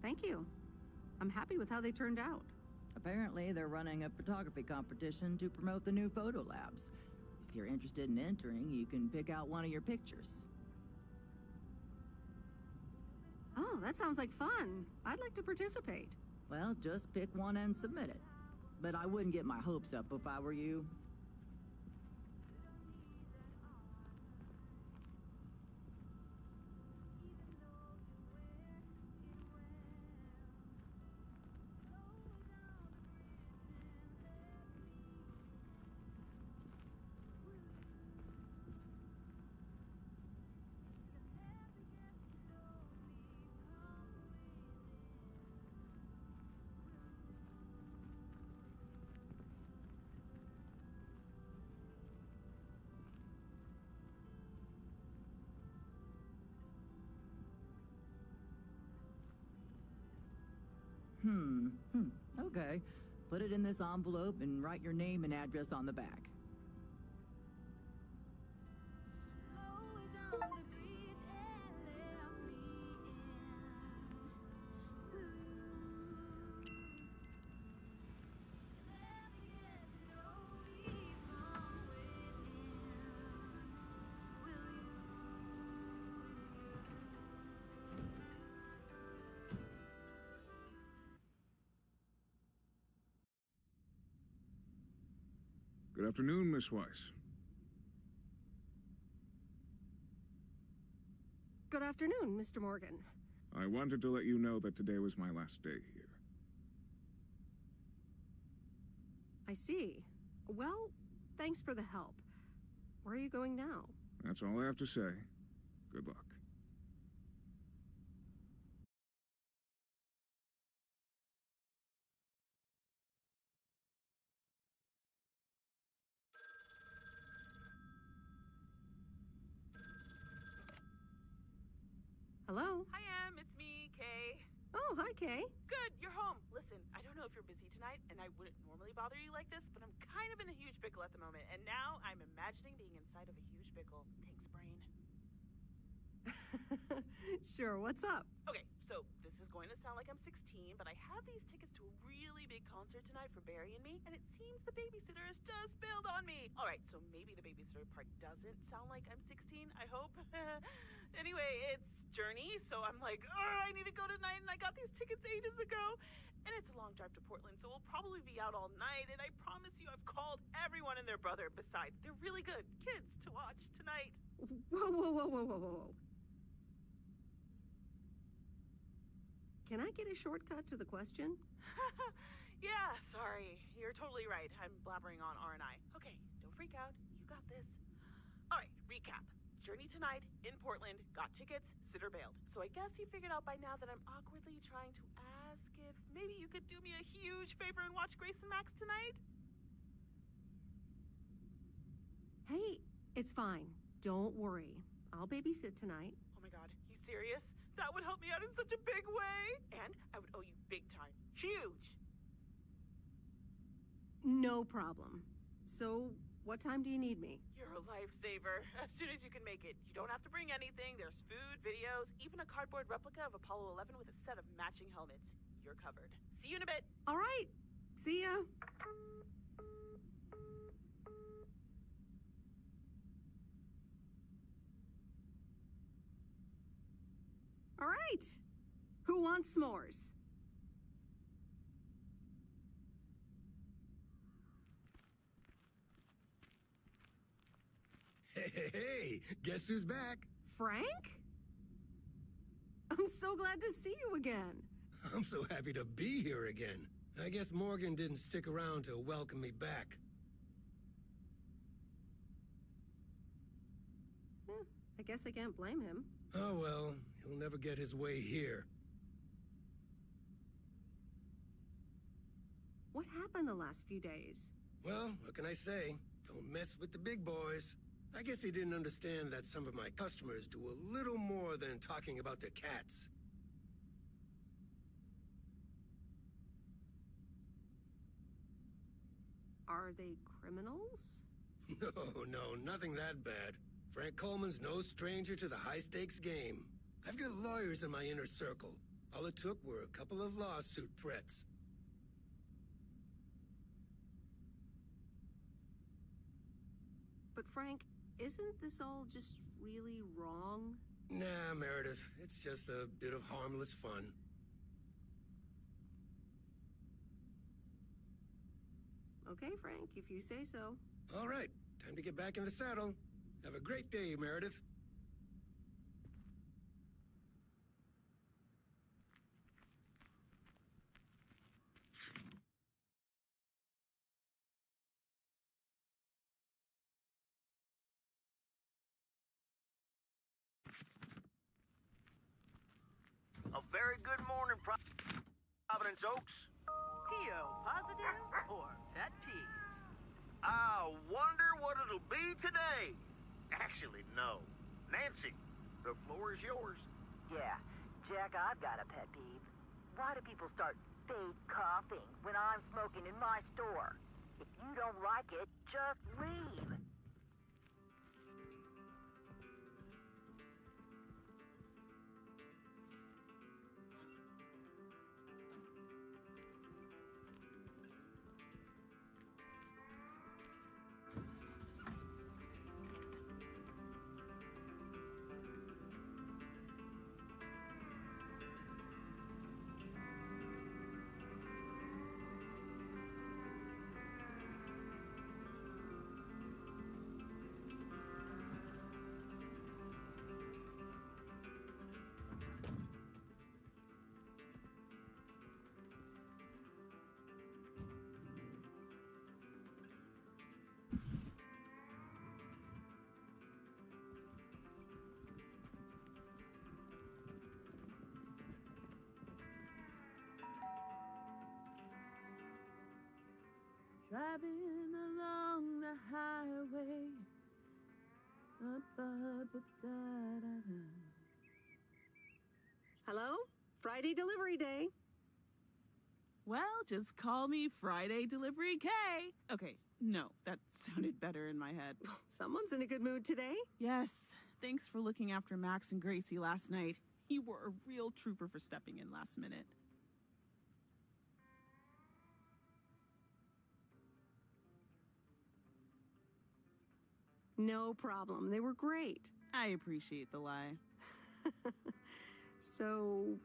Speaker 2: Thank you. I'm happy with how they turned out.
Speaker 11: Apparently, they're running a photography competition to promote the new photo labs. If you're interested in entering, you can pick out one of your pictures.
Speaker 2: Oh, that sounds like fun. I'd like to participate.
Speaker 11: Well, just pick one and submit it. But I wouldn't get my hopes up if I were you. Okay. Put it in this envelope and write your name and address on the back.
Speaker 7: Good afternoon, Miss Weiss.
Speaker 2: Good afternoon, Mr. Morgan.
Speaker 7: I wanted to let you know that today was my last day here.
Speaker 2: I see. Well, thanks for the help. Where are you going now?
Speaker 7: That's all I have to say. Good luck.
Speaker 2: Hello?
Speaker 3: Hi, Em. It's me, Kay.
Speaker 2: Oh, hi, Kay.
Speaker 3: Good, you're home. Listen, I don't know if you're busy tonight, and I wouldn't normally bother you like this, but I'm kind of in a huge pickle at the moment, and now I'm imagining being inside of a huge pickle. Thanks, brain.
Speaker 2: Sure, what's up?
Speaker 3: Okay, so this is going to sound like I'm 16, but I have these tickets to a really big concert tonight for Barry and me, and it seems the babysitter has just bailed on me. All right, so maybe the babysitter part doesn't sound like I'm 16, I hope. Anyway, it's Journey, so I'm like, oh, I need to go tonight, and I got these tickets ages ago. And it's a long drive to Portland, so we'll probably be out all night, and I promise you I've called everyone and their brother. Besides, they're really good kids to watch tonight.
Speaker 2: Whoa, whoa, whoa, whoa, whoa, whoa. Can I get a shortcut to the question?
Speaker 3: Yeah, sorry. You're totally right. I'm blabbering on R&I. Okay, don't freak out. You got this. All right, recap. Journey tonight, in Portland, got tickets, sitter bailed. So I guess you figured out by now that I'm awkwardly trying to ask if maybe you could do me a huge favor and watch Grace and Max tonight?
Speaker 2: Hey, it's fine. Don't worry. I'll babysit tonight.
Speaker 3: Oh my god, you serious? That would help me out in such a big way. And I would owe you big time. Huge!
Speaker 2: No problem. So, what time do you need me?
Speaker 3: You're a lifesaver. As soon as you can make it. You don't have to bring anything. There's food, videos, even a cardboard replica of Apollo 11 with a set of matching helmets. You're covered. See you in a bit.
Speaker 2: All right. See ya. All right. Who wants s'mores?
Speaker 18: Hey, guess who's back?
Speaker 2: Frank? I'm so glad to see you again.
Speaker 18: I'm so happy to be here again. I guess Morgan didn't stick around to welcome me back.
Speaker 2: I guess I can't blame him.
Speaker 18: Oh well, he'll never get his way here.
Speaker 2: What happened the last few days?
Speaker 18: Well, what can I say? Don't mess with the big boys. I guess he didn't understand that some of my customers do a little more than talking about their cats.
Speaker 2: Are they criminals?
Speaker 18: No, nothing that bad. Frank Coleman's no stranger to the high-stakes game. I've got lawyers in my inner circle. All it took were a couple of lawsuit threats.
Speaker 2: But Frank, isn't this all just really wrong?
Speaker 18: Nah, Meredith. It's just a bit of harmless fun.
Speaker 2: Okay, Frank, if you say so.
Speaker 18: All right, time to get back in the saddle. Have a great day, Meredith.
Speaker 8: A very good morning, Providence Oaks.
Speaker 9: P.O. positive or pet peeve?
Speaker 8: I wonder what it'll be today. Actually, no. Nancy, the floor is yours.
Speaker 9: Yeah, Jack, I've got a pet peeve. Why do people start stayed coughing when I'm smoking in my store. If you don't like it, just leave.
Speaker 3: Driving along the highway.
Speaker 2: Hello? Friday delivery day.
Speaker 3: Well, just call me Friday Delivery K. Okay, no, that sounded better in my head.
Speaker 2: Someone's in a good mood today.
Speaker 3: Yes, thanks for looking after Max and Gracie last night. You were a real trooper for stepping in last minute.
Speaker 2: No problem. They were great.
Speaker 3: I appreciate the lie.
Speaker 2: So,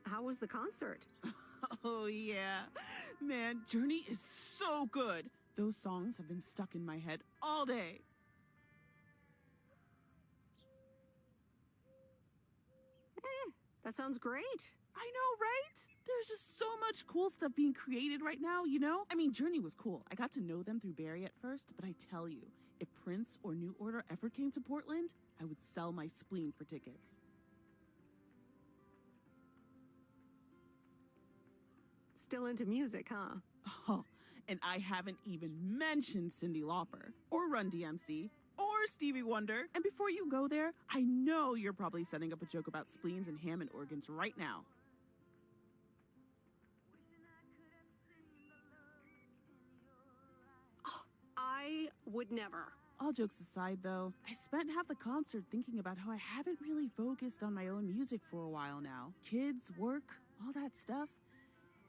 Speaker 2: how was the concert?
Speaker 3: Oh, yeah. Man, Journey is so good. Those songs have been stuck in my head all day.
Speaker 2: That sounds great.
Speaker 3: I know, right? There's just so much cool stuff being created right now, you know? I mean, Journey was cool. I got to know them through Barry at first, but I tell you, if Prince or New Order ever came to Portland, I would sell my spleen for tickets.
Speaker 2: Still into music, huh?
Speaker 3: Oh, and I haven't even mentioned Cyndi Lauper, or Run DMC, or Stevie Wonder. And before you go there, I know you're probably setting up a joke about spleens and Hammond organs right now.
Speaker 2: I would never.
Speaker 3: All jokes aside, though, I spent half the concert thinking about how I haven't really focused on my own music for a while now. Kids, work, all that stuff.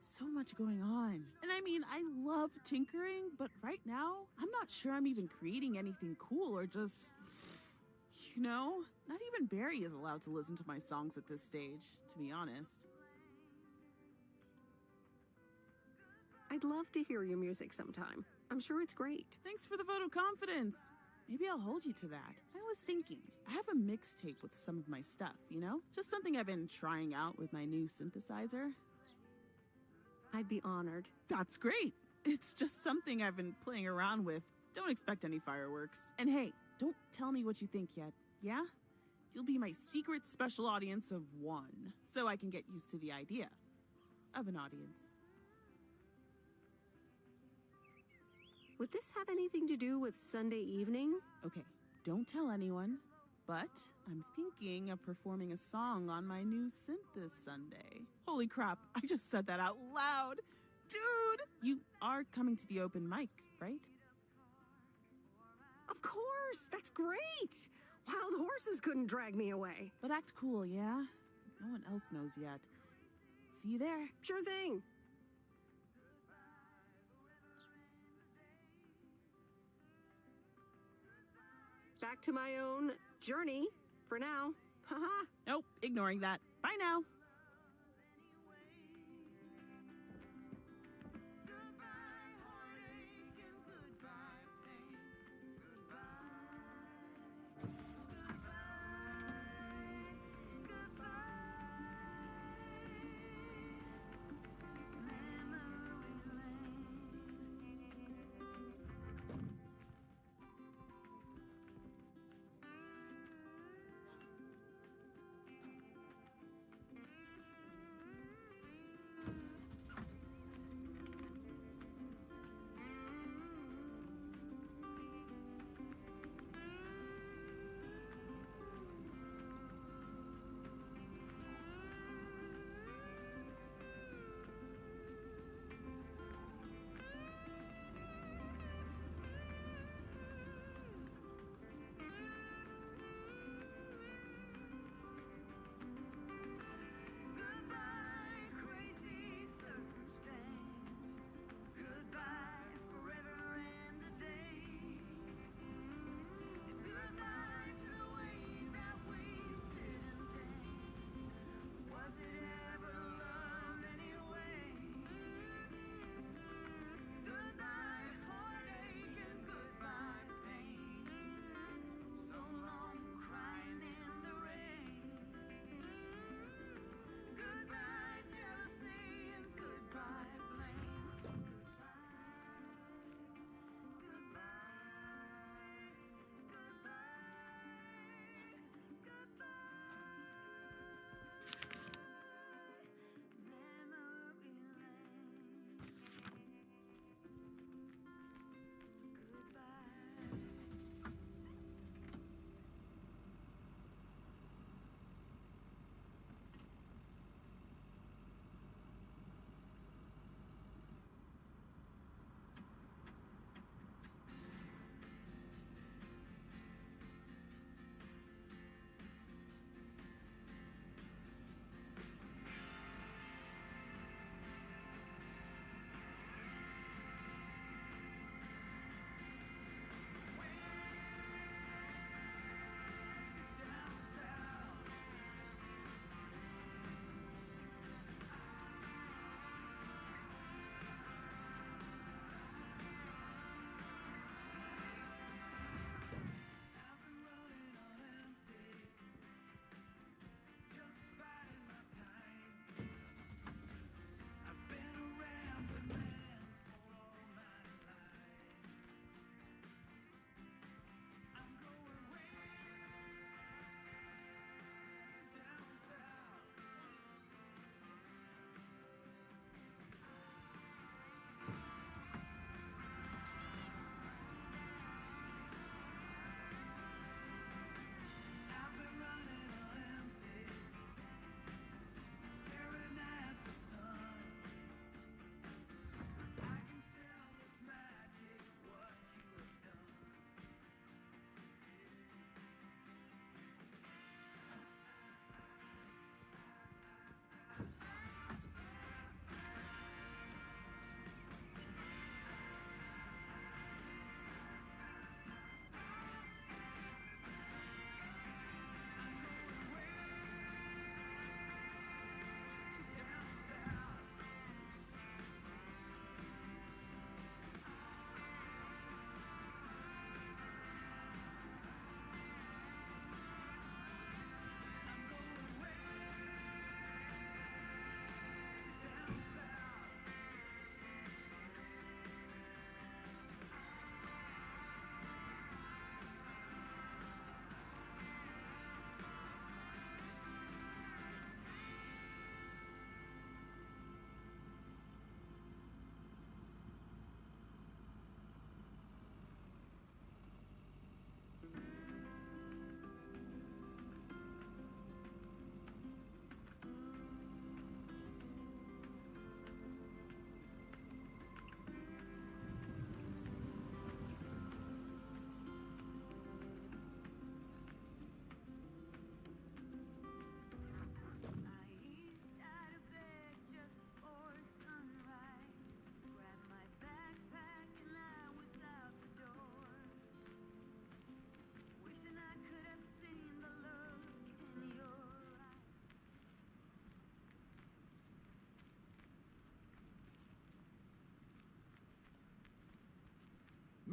Speaker 3: So much going on. And I mean, I love tinkering, but right now, I'm not sure I'm even creating anything cool or just, you know, not even Barry is allowed to listen to my songs at this stage, to be honest.
Speaker 2: I'd love to hear your music sometime. I'm sure it's great.
Speaker 3: Thanks for the vote of confidence. Maybe I'll hold you to that. I was thinking, I have a mixtape with some of my stuff, you know? Just something I've been trying out with my new synthesizer.
Speaker 2: I'd be honored.
Speaker 3: That's great. It's just something I've been playing around with. Don't expect any fireworks. And hey, don't tell me what you think yet, yeah? You'll be my secret special audience of one, so I can get used to the idea of an audience.
Speaker 2: Would this have anything to do with Sunday evening?
Speaker 3: Okay, don't tell anyone, but I'm thinking of performing a song on my new synth this Sunday. Holy crap, I just said that out loud. Dude, you are coming to the open mic, right?
Speaker 2: Of course, that's great. Wild horses couldn't drag me away.
Speaker 3: But act cool, yeah? No one else knows yet. See you there.
Speaker 2: Sure thing. Back to my own journey for now. Haha.
Speaker 3: Nope, ignoring that. Bye now.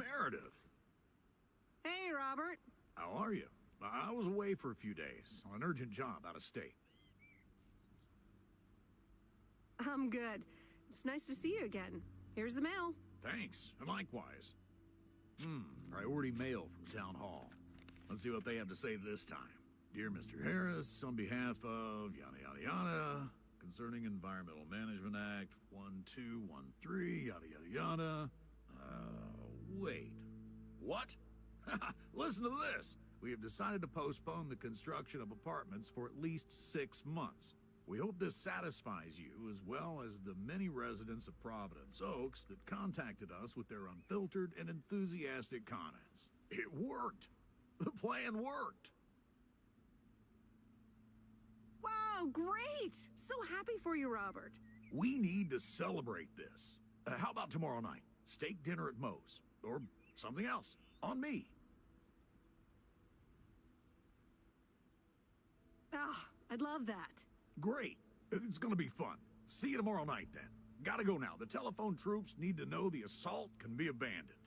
Speaker 5: Meredith.
Speaker 2: Hey, Robert.
Speaker 5: How are you? I was away for a few days on an urgent job out of state.
Speaker 2: I'm good. It's nice to see you again. Here's the mail.
Speaker 5: Thanks, and likewise. Priority mail from Town Hall. Let's see what they have to say this time. Dear Mr. Harris, on behalf of yada yada yada, concerning Environmental Management Act 1213, yada yada yada. Wait. What? Listen to this. We have decided to postpone the construction of apartments for at least 6 months. We hope this satisfies you, as well as the many residents of Providence Oaks that contacted us with their unfiltered and enthusiastic comments. It worked. The plan worked.
Speaker 2: Wow, great! So happy for you, Robert.
Speaker 5: We need to celebrate this. How about tomorrow night? Steak dinner at Moe's. Or something else. On me.
Speaker 2: Ah, I'd love that.
Speaker 5: Great. It's gonna be fun. See you tomorrow night, then. Gotta go now. The telephone troops need to know the assault can be abandoned.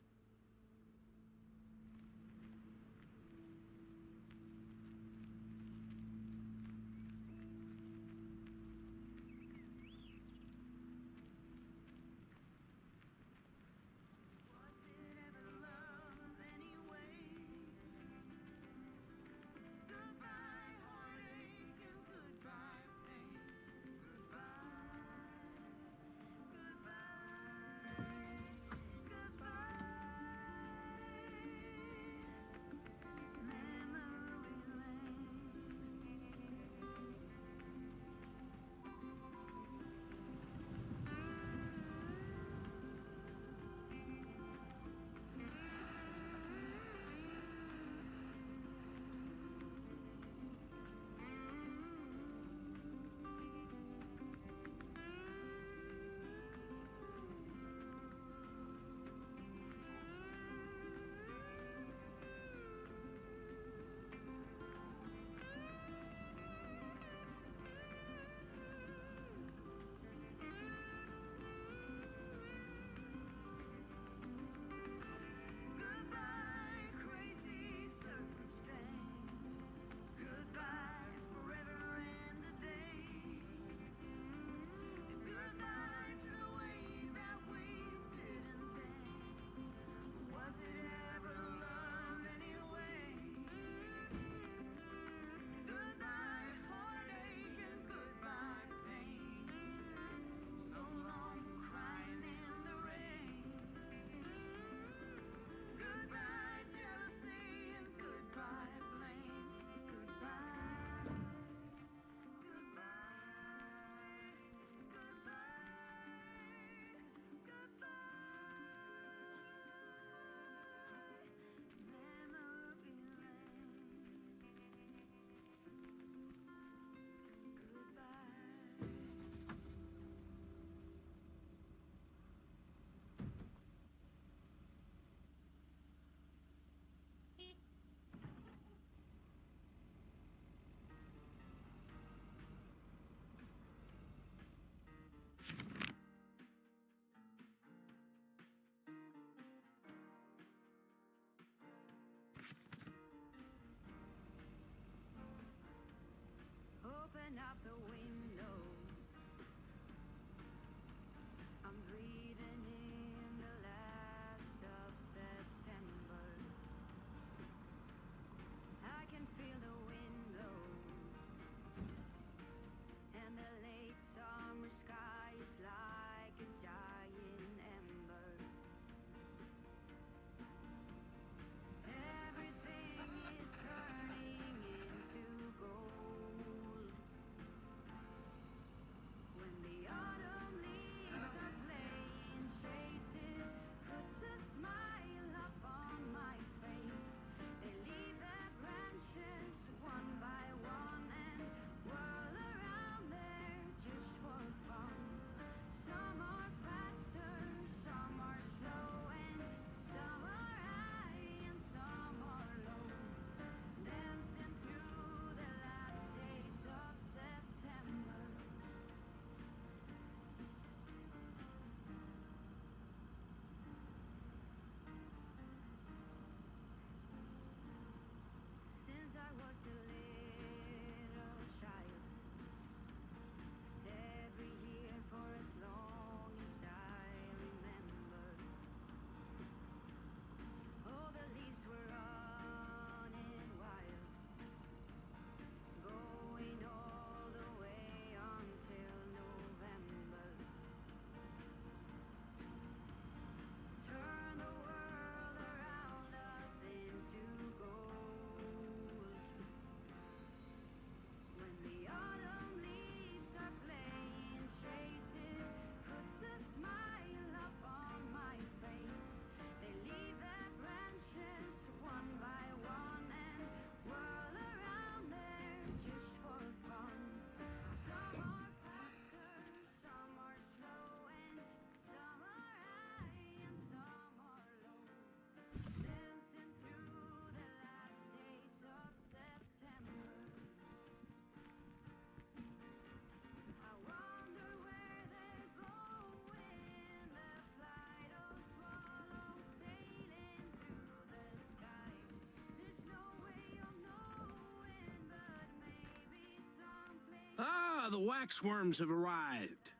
Speaker 19: the waxworms have arrived.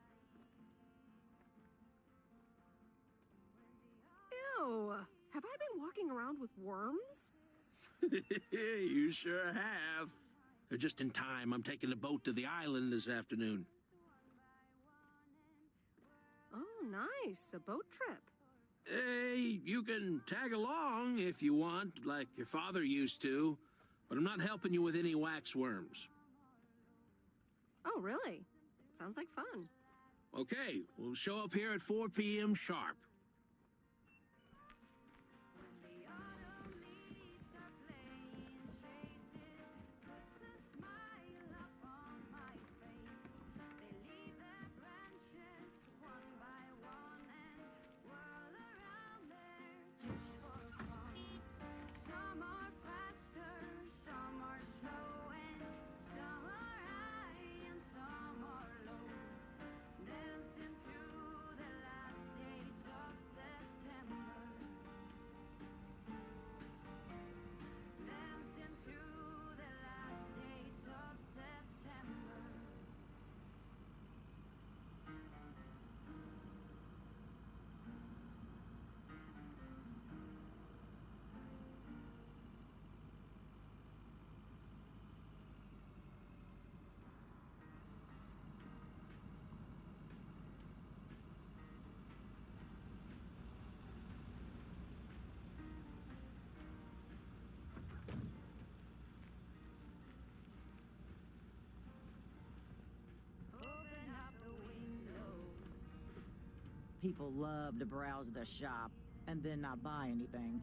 Speaker 2: Ew! Have I been walking around with worms?
Speaker 19: You sure have. They're just in time. I'm taking a boat to the island this afternoon.
Speaker 2: Oh, nice. A boat trip.
Speaker 19: Hey, you can tag along if you want, like your father used to, but I'm not helping you with any waxworms.
Speaker 2: Oh, really? Sounds like fun.
Speaker 19: Okay, we'll show up here at 4 p.m. sharp.
Speaker 11: People love to browse the shop and then not buy anything.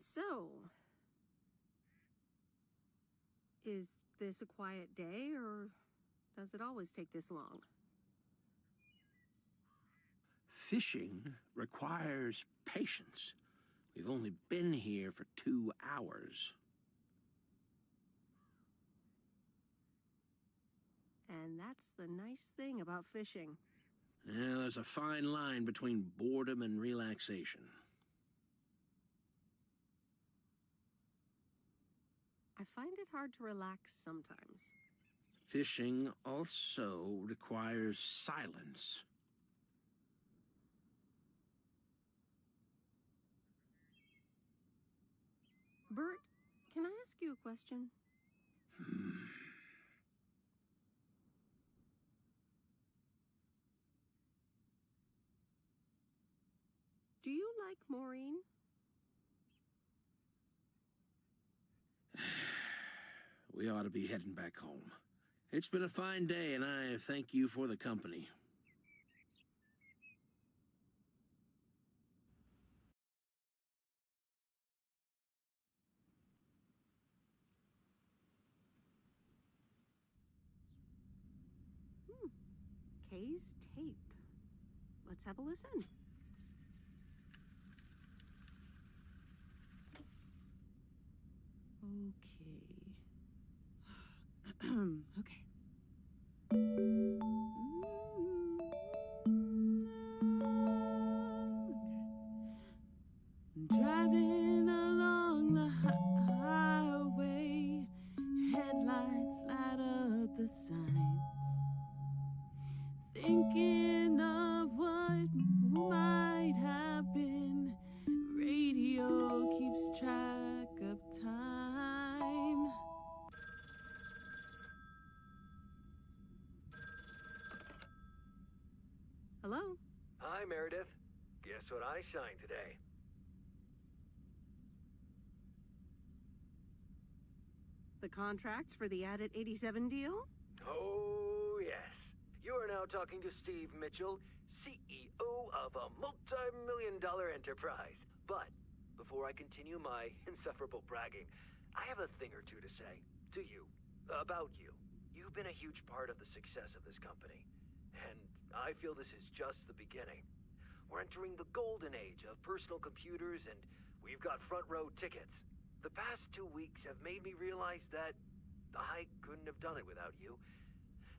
Speaker 2: So, is this a quiet day, or does it always take this long?
Speaker 19: Fishing requires patience. We've only been here for 2 hours.
Speaker 2: And that's the nice thing about fishing.
Speaker 19: Yeah, there's a fine line between boredom and relaxation.
Speaker 2: I find it hard to relax sometimes.
Speaker 19: Fishing also requires silence.
Speaker 2: Bert, can I ask you a question? Do you like Maureen?
Speaker 19: We ought to be heading back home. It's been a fine day, and I thank you for the company.
Speaker 2: Kay's tape. Let's have a listen.
Speaker 3: Okay. Driving along the highway, headlights light up the signs. Thinking of what might have been, radio keeps track of time.
Speaker 2: Hello?
Speaker 6: Hi, Meredith. Guess what I signed today?
Speaker 2: The contracts for the Addit 87 deal?
Speaker 6: Oh, yes. You are now talking to Steve Mitchell, CEO of a multi-million-dollar enterprise. But before I continue my insufferable bragging, I have a thing or two to say to you, about you. You've been a huge part of the success of this company, and I feel this is just the beginning. We're entering the golden age of personal computers, and we've got front row tickets. The past 2 weeks have made me realize that I couldn't have done it without you,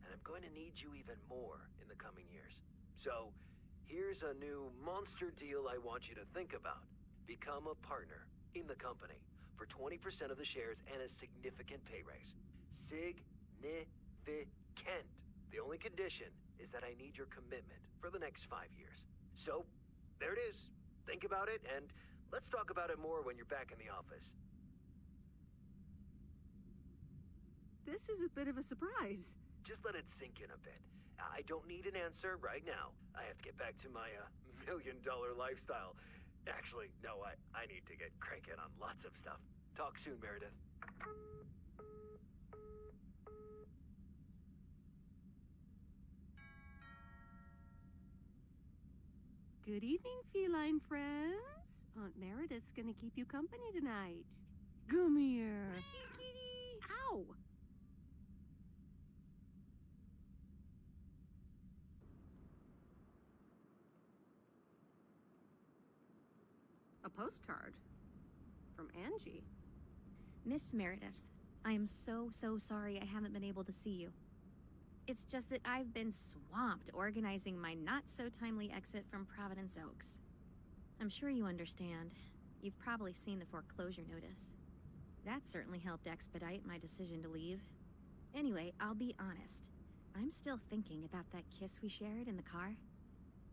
Speaker 6: and I'm going to need you even more in the coming years. So, here's a new monster deal I want you to think about. Become a partner in the company for 20% of the shares and a significant pay raise. Significant. The only condition is that I need your commitment for the next 5 years. So, there it is. Think about it, and let's talk about it more when you're back in the office.
Speaker 2: This is a bit of a surprise.
Speaker 6: Just let it sink in a bit. I don't need an answer right now. I have to get back to my $1 million lifestyle. Actually, no, I need to get cranking on lots of stuff. Talk soon, Meredith.
Speaker 2: Good evening, feline friends. Aunt Meredith's gonna keep you company tonight.
Speaker 16: Come here.
Speaker 2: Kitty! Ow! A postcard from Angie.
Speaker 14: Miss Meredith, I am so sorry I haven't been able to see you. It's just that I've been swamped organizing my not-so-timely exit from Providence Oaks. I'm sure you understand. You've probably seen the foreclosure notice. That certainly helped expedite my decision to leave. Anyway, I'll be honest. I'm still thinking about that kiss we shared in the car.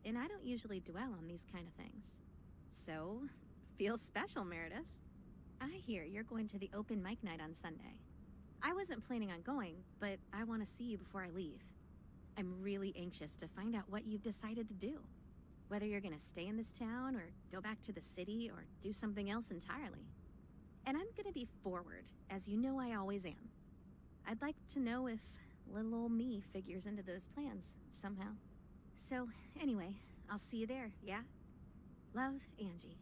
Speaker 14: And I don't usually dwell on these kind of things. So, feels special, Meredith. I hear you're going to the open mic night on Sunday. I wasn't planning on going, but I want to see you before I leave. I'm really anxious to find out what you've decided to do. Whether you're going to stay in this town, or go back to the city, or do something else entirely. And I'm going to be forward, as you know I always am. I'd like to know if little old me figures into those plans, somehow. So, anyway, I'll see you there, yeah? Love, Angie.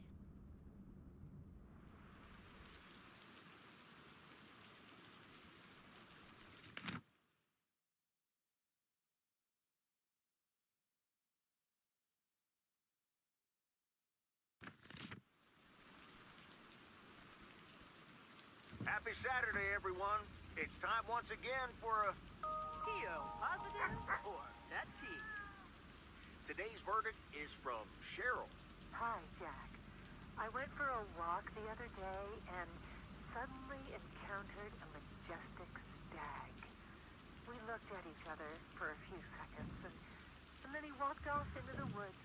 Speaker 8: Happy Saturday, everyone. It's time once again for a...
Speaker 9: Theo, positive or nut tea?
Speaker 8: Today's verdict is from Cheryl.
Speaker 20: Hi, Jack. I went for a walk the other day and suddenly encountered a majestic stag. We looked at each other for a few seconds, and then he walked off into the woods.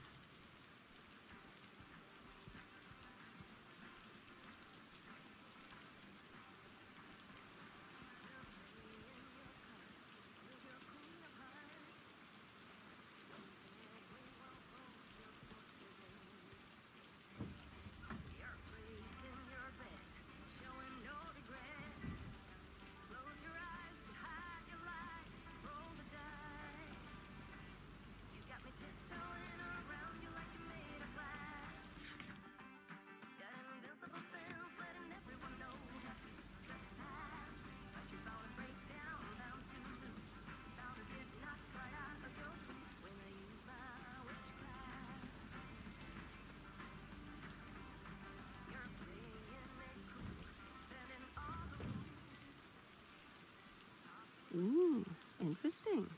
Speaker 2: Ooh, interesting.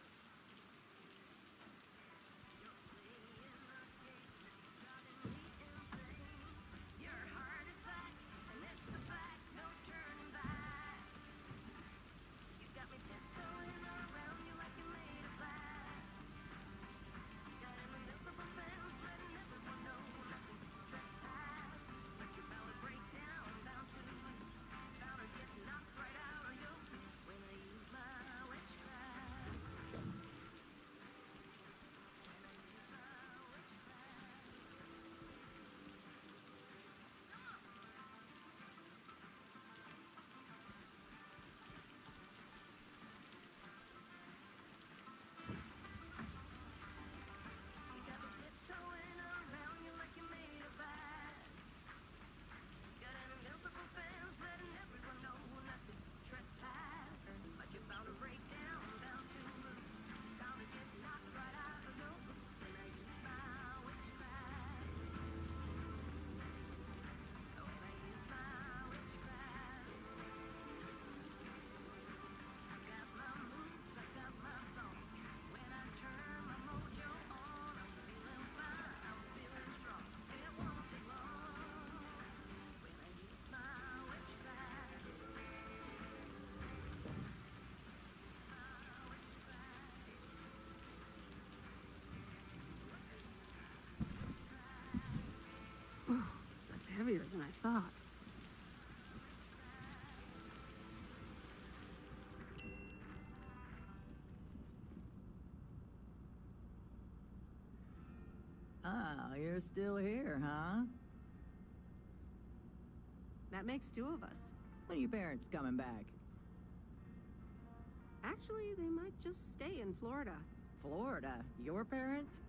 Speaker 2: Whew, that's heavier than I thought.
Speaker 11: Ah, you're still here, huh?
Speaker 2: That makes two of us.
Speaker 11: When are your parents coming back?
Speaker 2: Actually, they might just stay in Florida.
Speaker 11: Florida? Your parents?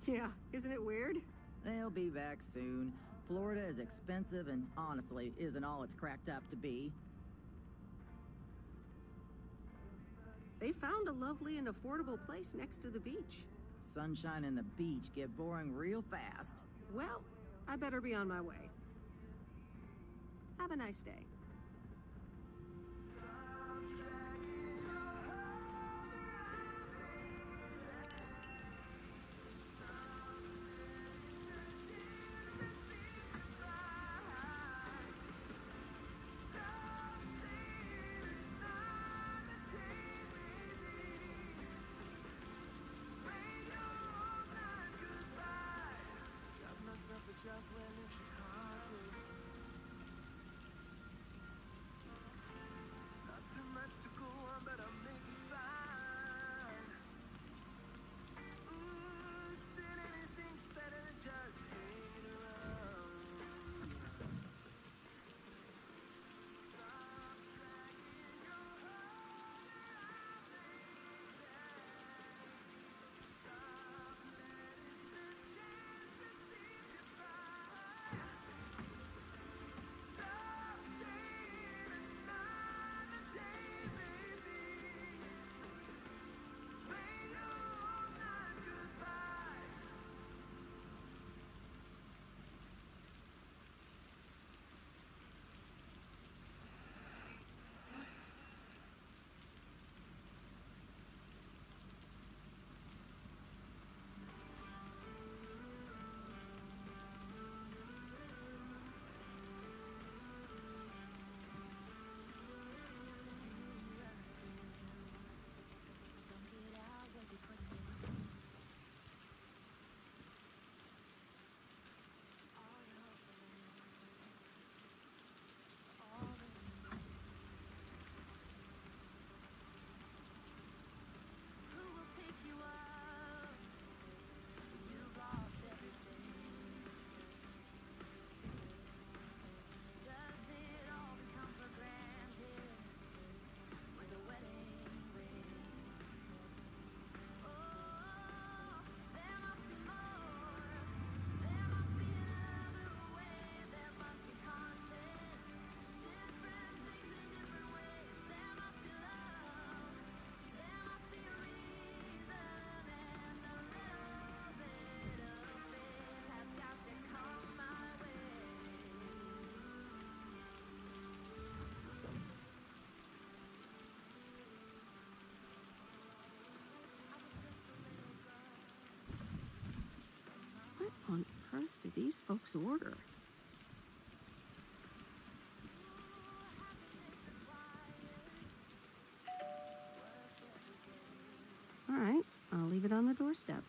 Speaker 2: Yeah, isn't it weird?
Speaker 11: They'll be back soon. Florida is expensive and honestly isn't all it's cracked up to be.
Speaker 2: They found a lovely and affordable place next to the beach.
Speaker 11: Sunshine and the beach get boring real fast.
Speaker 2: Well, I better be on my way. Have a nice day. What on earth did these folks order? All right, I'll leave it on the doorstep.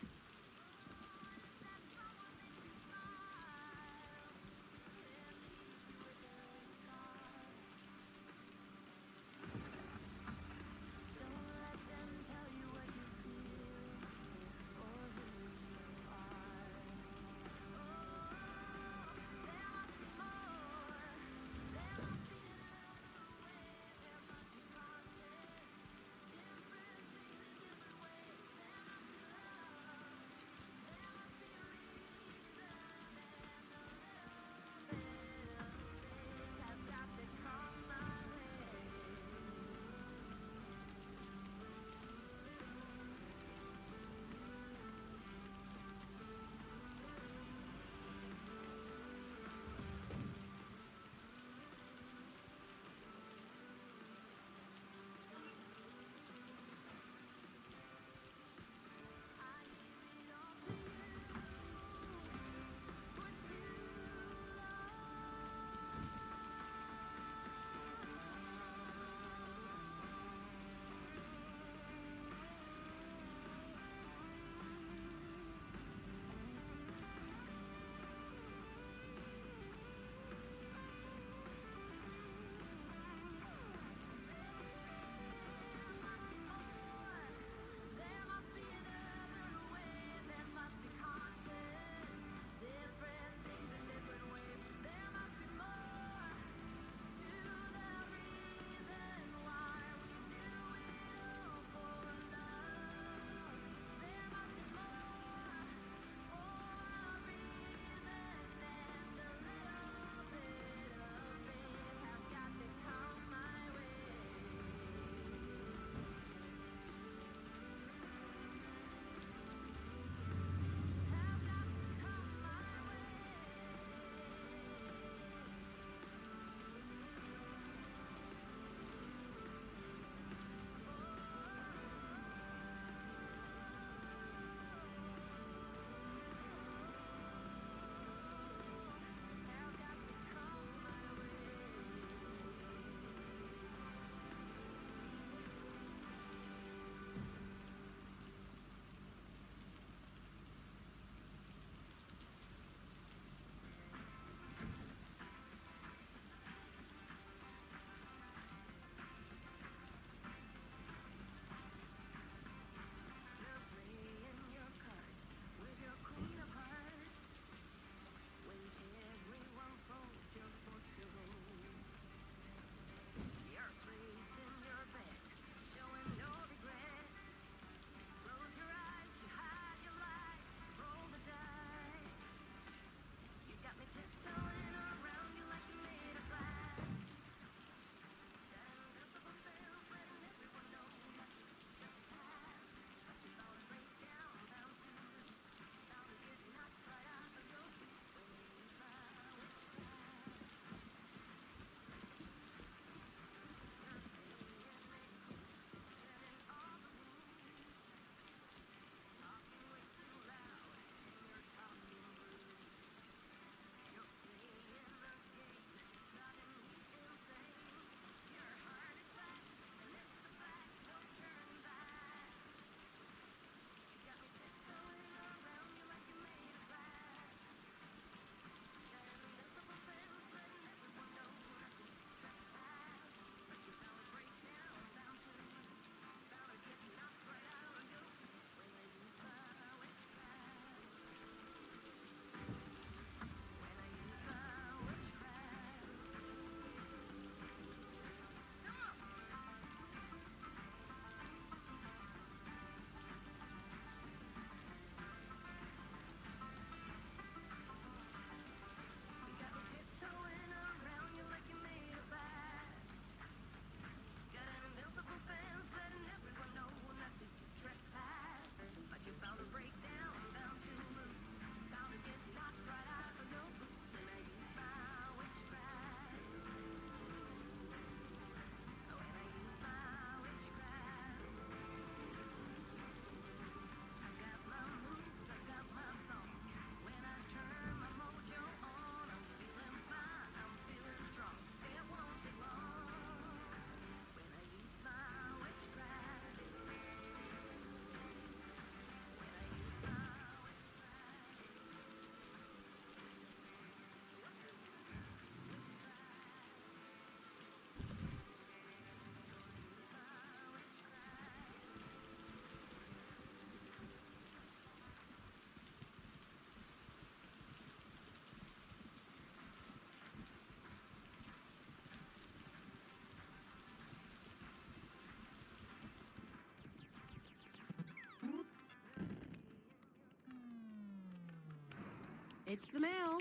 Speaker 2: It's the mail.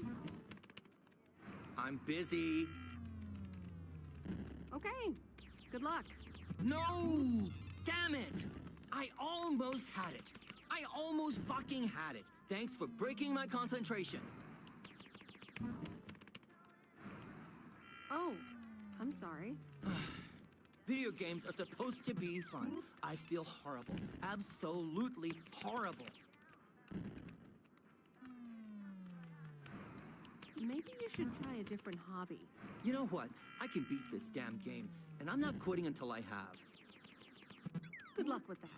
Speaker 21: I'm busy.
Speaker 2: Okay. Good luck.
Speaker 21: No! Damn it! I almost had it. I almost fucking had it. Thanks for breaking my concentration.
Speaker 2: Oh, I'm sorry.
Speaker 21: Video games are supposed to be fun. I feel horrible. Absolutely horrible.
Speaker 2: Maybe you should try a different hobby.
Speaker 21: You know what? I can beat this damn game, and I'm not quitting until I have.
Speaker 2: Good luck with that.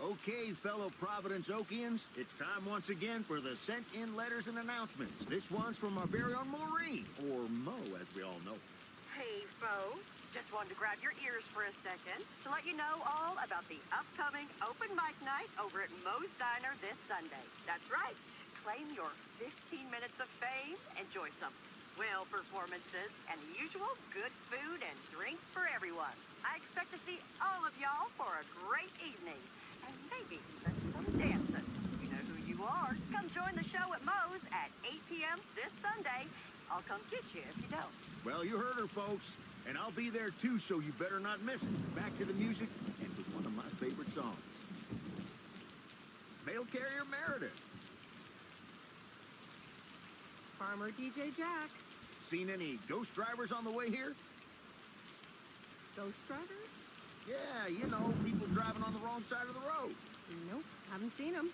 Speaker 4: Okay, fellow Providence Okians, it's time once again for the sent-in letters and announcements. This one's from our very own Maureen, or Mo, as we all know.
Speaker 22: Hey, folks. Just wanted to grab your ears for a second to let you know all about the upcoming open mic night over at Moe's Diner this Sunday. That's right. Claim your 15 minutes of fame. Enjoy some swell performances and the usual good food and drinks for everyone. I expect to see all of y'all for a great evening. And maybe even some dancing. You know who you are. Come join the show at Moe's at 8 p.m. this Sunday. I'll come get you if you don't.
Speaker 4: Well, you heard her, folks. And I'll be there too, so you better not miss it. Back to the music and to one of my favorite songs. Mail Carrier Meredith.
Speaker 2: Farmer DJ Jack.
Speaker 4: Seen any ghost drivers on the way here?
Speaker 2: Ghost drivers?
Speaker 4: Yeah, you know, people driving on the wrong side of the road.
Speaker 2: Nope, haven't seen them.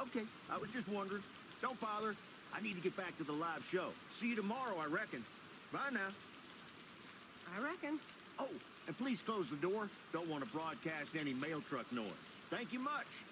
Speaker 4: Okay, I was just wondering. Don't bother. I need to get back to the live show. See you tomorrow, I reckon. Bye now.
Speaker 2: I reckon.
Speaker 4: Oh, and please close the door. Don't want to broadcast any mail truck noise. Thank you much.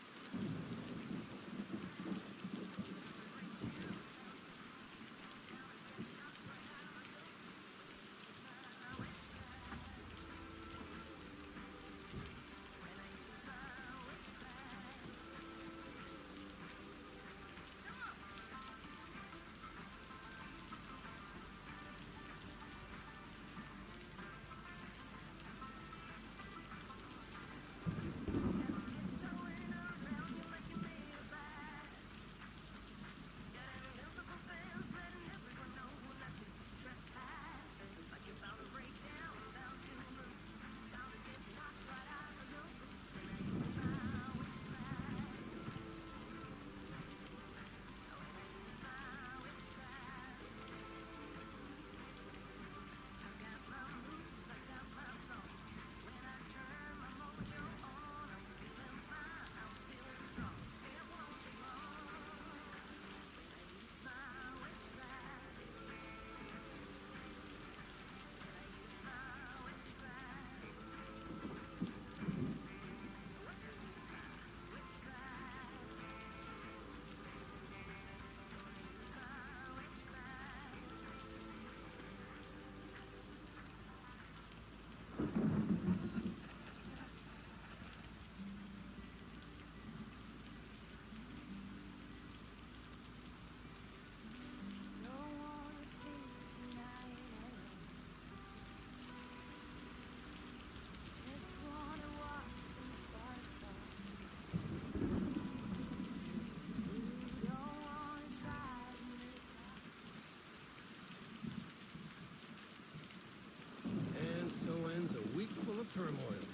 Speaker 18: a week full of turmoil.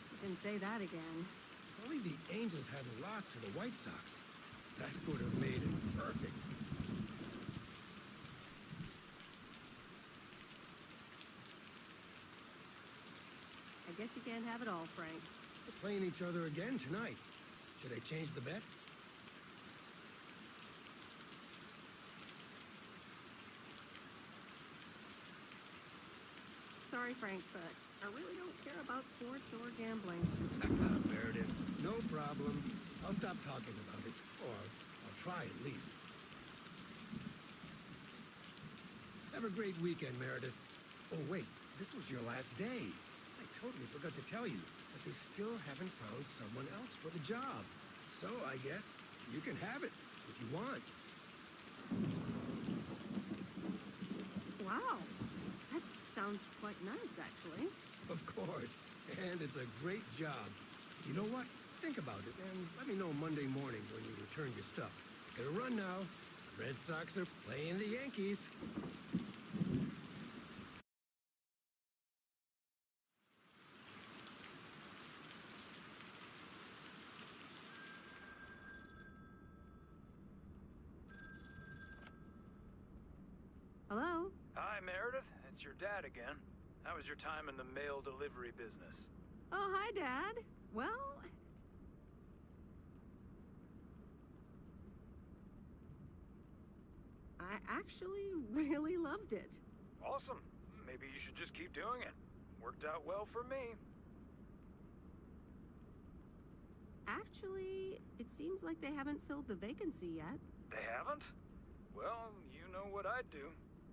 Speaker 2: You can say that again.
Speaker 18: If only the Angels hadn't lost to the White Sox. That would have made it perfect.
Speaker 2: I guess you can't have it all, Frank.
Speaker 18: We're playing each other again tonight. Should I change the bet?
Speaker 2: Sorry, Frank, but I really don't care about sports or gambling.
Speaker 18: Meredith, no problem. I'll stop talking about it. Or I'll try at least. Have a great weekend, Meredith. Oh, wait, this was your last day. I totally forgot to tell you, but they still haven't found someone else for the job. So I guess you can have it if you want.
Speaker 2: Wow. That sounds quite nice, actually.
Speaker 18: Of course. And it's a great job. You know what? Think about it and let me know Monday morning when you return your stuff. Gotta run now. Red Sox are playing the Yankees.
Speaker 2: Hello?
Speaker 10: Hi, Meredith. It's your dad again. How was your time in the mail delivery business?
Speaker 2: Oh, hi, Dad. Well, I actually really loved it.
Speaker 10: Awesome. Maybe you should just keep doing it. Worked out well for me.
Speaker 2: Actually, it seems like they haven't filled the vacancy yet.
Speaker 10: They haven't? Well, you know what I'd do.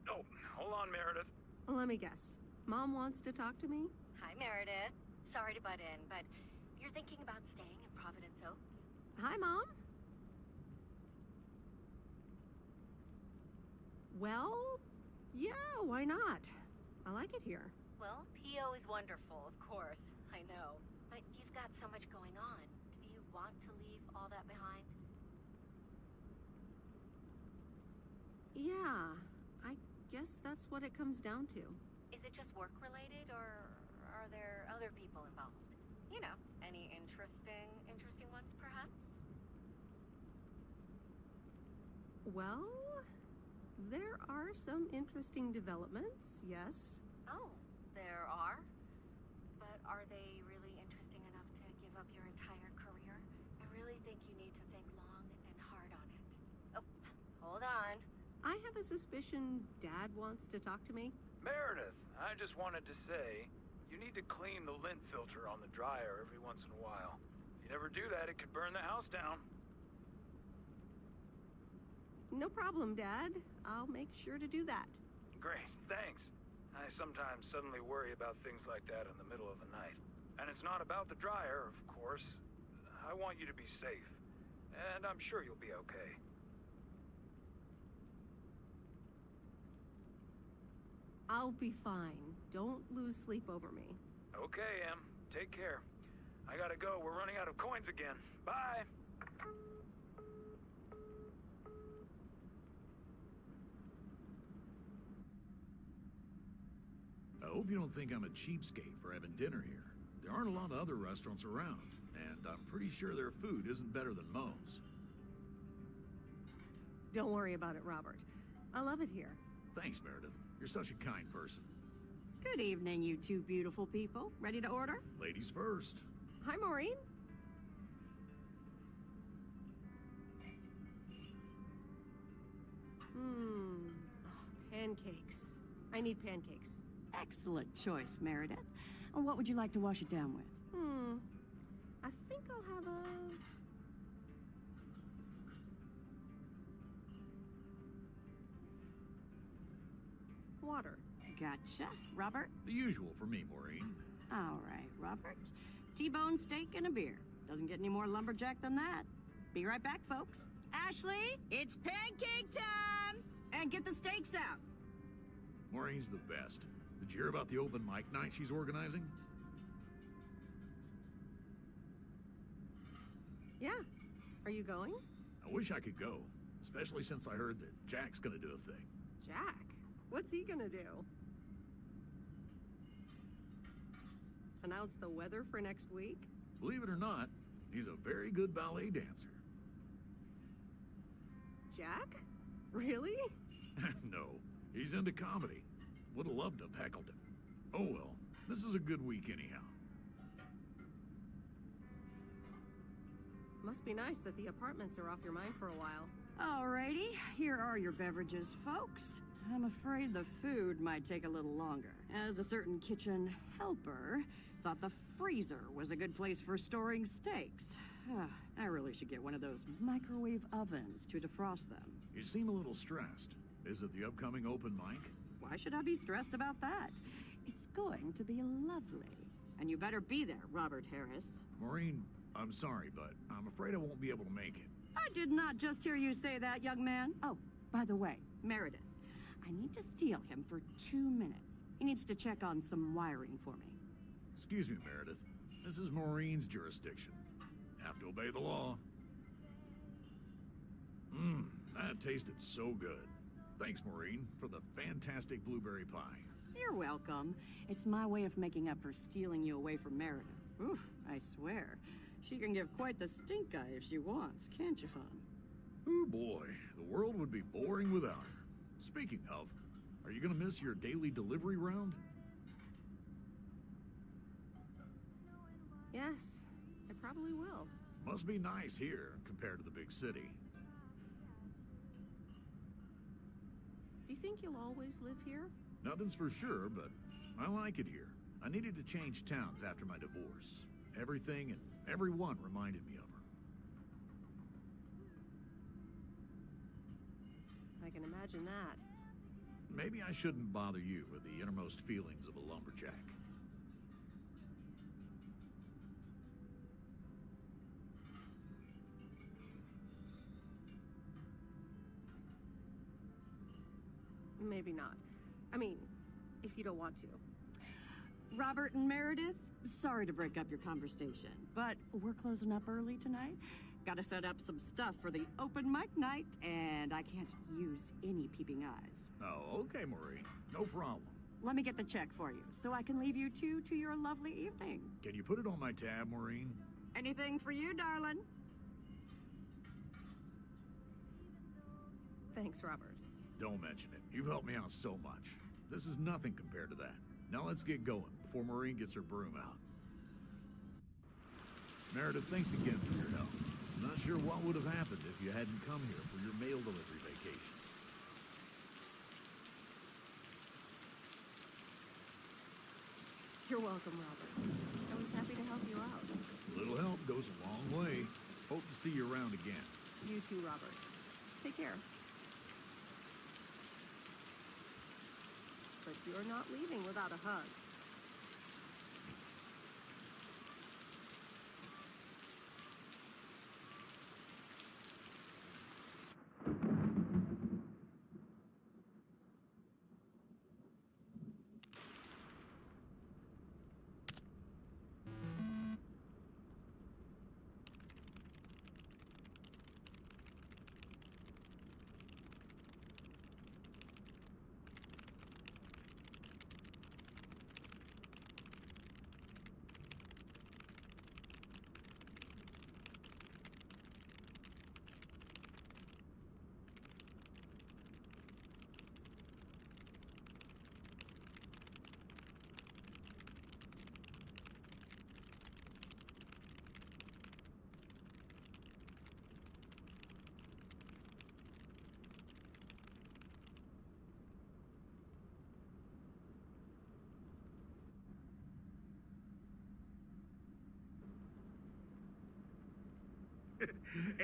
Speaker 10: Oh, hold on, Meredith.
Speaker 2: Let me guess. Mom wants to talk to me?
Speaker 20: Hi, Meredith. Sorry to butt in, but you're thinking about staying in Providence Oaks?
Speaker 2: Hi, Mom. Well, yeah, why not? I like it here.
Speaker 20: Well, PO is wonderful, of course. I know. But you've got so much going on. Do you want to leave all that behind?
Speaker 2: Yeah, I guess that's what it comes down to.
Speaker 20: Is it just work-related, or are there other people involved? You know, any interesting ones, perhaps?
Speaker 2: Well, there are some interesting developments, yes.
Speaker 20: Oh, there are? But are they really interesting enough to give up your entire career? I really think you need to think long and hard on it. Oh, hold on.
Speaker 2: I have a suspicion Dad wants to talk to me.
Speaker 10: Meredith, I just wanted to say, you need to clean the lint filter on the dryer every once in a while. If you never do that, it could burn the house down.
Speaker 2: No problem, Dad. I'll make sure to do that.
Speaker 10: Great, thanks. I sometimes suddenly worry about things like that in the middle of the night. And it's not about the dryer, of course. I want you to be safe. And I'm sure you'll be okay.
Speaker 2: I'll be fine. Don't lose sleep over me.
Speaker 10: Okay, Em. Take care. I gotta go. We're running out of coins again. Bye!
Speaker 5: I hope you don't think I'm a cheapskate for having dinner here. There aren't a lot of other restaurants around, and I'm pretty sure their food isn't better than Moe's.
Speaker 2: Don't worry about it, Robert. I love it here.
Speaker 5: Thanks, Meredith. You're such a kind person.
Speaker 12: Good evening, you two beautiful people. Ready to order?
Speaker 5: Ladies first.
Speaker 2: Hi, Maureen. Pancakes. I need pancakes.
Speaker 12: Excellent choice, Meredith. And what would you like to wash it down with?
Speaker 2: I think I'll have a... water.
Speaker 12: Gotcha. Robert?
Speaker 5: The usual for me, Maureen.
Speaker 12: All right, Robert. T-bone steak and a beer. Doesn't get any more lumberjack than that. Be right back, folks. Ashley, it's pancake time! And get the steaks out.
Speaker 5: Maureen's the best. Did you hear about the open mic night she's organizing?
Speaker 2: Yeah. Are you going?
Speaker 5: I wish I could go, especially since I heard that Jack's gonna do a thing.
Speaker 2: Jack? What's he gonna do? Announce the weather for next week?
Speaker 5: Believe it or not, he's a very good ballet dancer.
Speaker 2: Jack? Really?
Speaker 5: No, he's into comedy. Would have loved to have heckled him. Oh well, this is a good week anyhow.
Speaker 2: Must be nice that the apartments are off your mind for a while.
Speaker 12: Alrighty, here are your beverages, folks. I'm afraid the food might take a little longer, as a certain kitchen helper thought the freezer was a good place for storing steaks. I really should get one of those microwave ovens to defrost them.
Speaker 5: You seem a little stressed. Is it the upcoming open mic?
Speaker 12: Why should I be stressed about that? It's going to be lovely. And you better be there, Robert Harris.
Speaker 5: Maureen, I'm sorry, but I'm afraid I won't be able to make it.
Speaker 12: I did not just hear you say that, young man. Oh, by the way, Meredith, I need to steal him for 2 minutes. He needs to check on some wiring for me.
Speaker 5: Excuse me, Meredith. This is Maureen's jurisdiction. Have to obey the law. That tasted so good. Thanks, Maureen, for the fantastic blueberry pie.
Speaker 12: You're welcome. It's my way of making up for stealing you away from Meredith. Ooh, I swear. She can give quite the stink eye if she wants, can't you, hon?
Speaker 5: Oh boy, the world would be boring without her. Speaking of, are you gonna miss your daily delivery round?
Speaker 2: Yes, I probably will.
Speaker 5: Must be nice here compared to the big city.
Speaker 2: Do you think you'll always live here?
Speaker 5: Nothing's for sure, but I like it here. I needed to change towns after my divorce. Everything and everyone reminded me of her.
Speaker 2: I can imagine that.
Speaker 5: Maybe I shouldn't bother you with the innermost feelings of a lumberjack.
Speaker 2: Maybe not. I mean, if you don't want to.
Speaker 12: Robert and Meredith, sorry to break up your conversation, but we're closing up early tonight. Gotta set up some stuff for the open mic night, and I can't use any peeping eyes.
Speaker 5: Oh, okay, Maureen. No problem.
Speaker 12: Let me get the check for you, so I can leave you two to your lovely evening.
Speaker 5: Can you put it on my tab, Maureen?
Speaker 12: Anything for you, darling.
Speaker 2: Thanks, Robert.
Speaker 5: Don't mention it. You've helped me out so much. This is nothing compared to that. Now let's get going before Maureen gets her broom out. Meredith, thanks again for your help. I'm not sure what would have happened if you hadn't come here for your mail delivery vacation.
Speaker 2: You're welcome, Robert. I was happy to help you out.
Speaker 5: A little help goes a long way. Hope to see you around again.
Speaker 2: You too, Robert. Take care. But you're not leaving without a hug.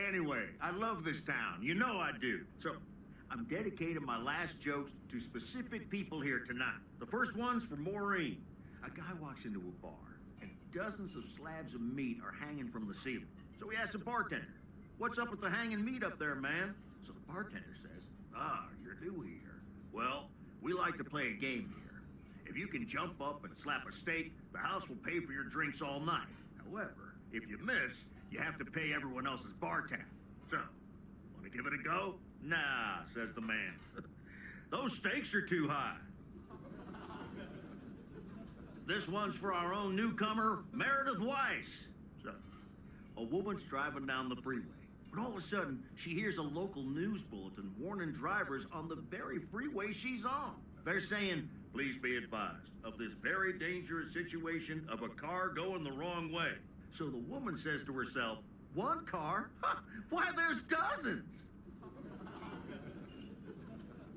Speaker 8: Anyway, I love this town. You know I do. So, I'm dedicating my last jokes to specific people here tonight. The first one's for Maureen. A guy walks into a bar, and dozens of slabs of meat are hanging from the ceiling. So he asks the bartender, "What's up with the hanging meat up there, man?" So the bartender says, "Ah, you're new here. Well, we like to play a game here. If you can jump up and slap a steak, the house will pay for your drinks all night. However, if you miss, you have to pay everyone else's bar tab. So, want to give it a go?" "Nah," says the man. "Those stakes are too high." this one's for our own newcomer, Meredith Weiss. So, a woman's driving down the freeway, but all of a sudden, she hears a local news bulletin warning drivers on the very freeway she's on. They're saying, please be advised of this very dangerous situation of a car going the wrong way. So the woman says to herself, one car? Ha! Why, there's dozens!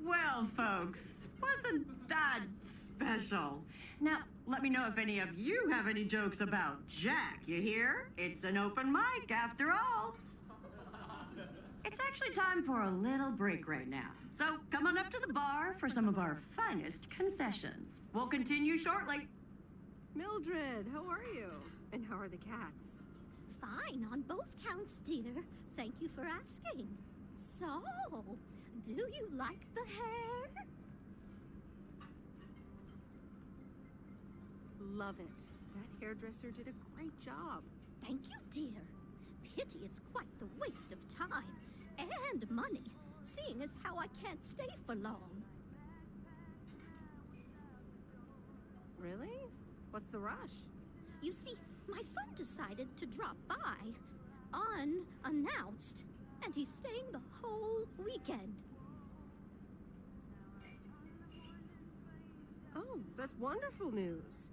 Speaker 12: Well, folks, wasn't that special? Now, let me know if any of you have any jokes about Jack, you hear? It's an open mic after all. It's actually time for a little break right now. So come on up to the bar for some of our finest concessions. We'll continue shortly.
Speaker 2: Mildred, how are you? And how are the cats?
Speaker 13: Fine on both counts, dear. Thank you for asking. So, do you like the hair?
Speaker 2: Love it. That hairdresser did a great job.
Speaker 13: Thank you, dear. Pity it's quite the waste of time and money, seeing as how I can't stay for long.
Speaker 2: Really? What's the rush?
Speaker 13: You see, my son decided to drop by, unannounced, and he's staying the whole weekend.
Speaker 2: Oh, that's wonderful news.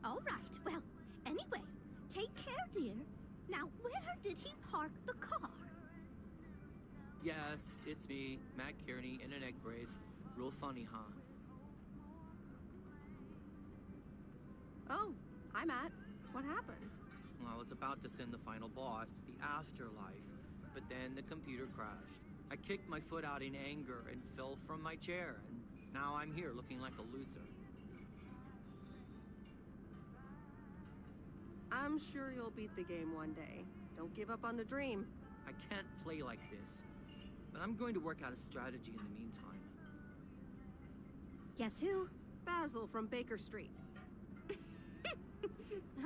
Speaker 13: All right, well, anyway, take care, dear. Now, where did he park the car?
Speaker 21: Yes, it's me, Matt Kearney, in an egg brace. Real funny, huh?
Speaker 2: Oh, hi, Matt. What happened?
Speaker 21: Well, I was about to send the final boss to the afterlife, but then the computer crashed. I kicked my foot out in anger and fell from my chair, and now I'm here looking like a loser.
Speaker 2: I'm sure you'll beat the game one day. Don't give up on the dream.
Speaker 21: I can't play like this, but I'm going to work out a strategy in the meantime.
Speaker 2: Guess who? Basil from Baker Street.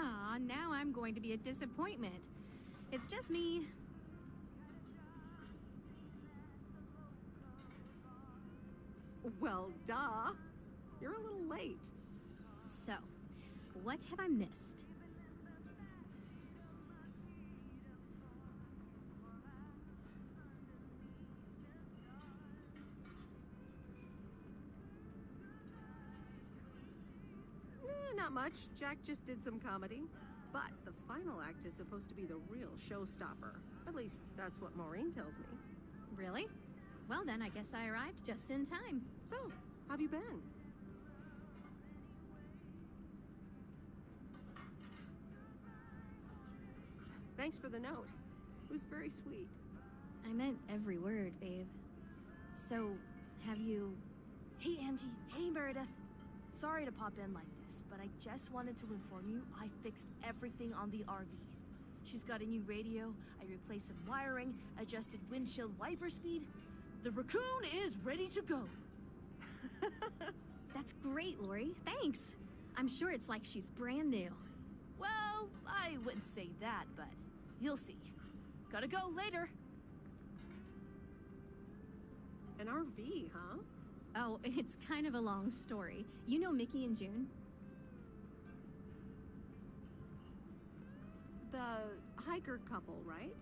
Speaker 15: Aw, now I'm going to be a disappointment. It's just me.
Speaker 2: Well, duh. You're a little late.
Speaker 15: So, what have I missed?
Speaker 2: Not much. Jack just did some comedy. But the final act is supposed to be the real showstopper. At least that's what Maureen tells me.
Speaker 15: Really? Well, then I guess I arrived just in time.
Speaker 2: So, how have you been? Thanks for the note. It was very sweet.
Speaker 15: I meant every word, babe. So, have you...
Speaker 16: Hey, Angie. Hey, Meredith. Sorry to pop in like this, but I just wanted to inform you I fixed everything on the RV. She's got a new radio, I replaced some wiring, adjusted windshield wiper speed. The raccoon is ready to go.
Speaker 15: That's great, Lori. Thanks. I'm sure it's like she's brand new.
Speaker 16: Well, I wouldn't say that, but you'll see. Gotta go later.
Speaker 2: An RV, huh?
Speaker 15: Oh, it's kind of a long story. You know Mickey and June?
Speaker 2: The hiker couple, right?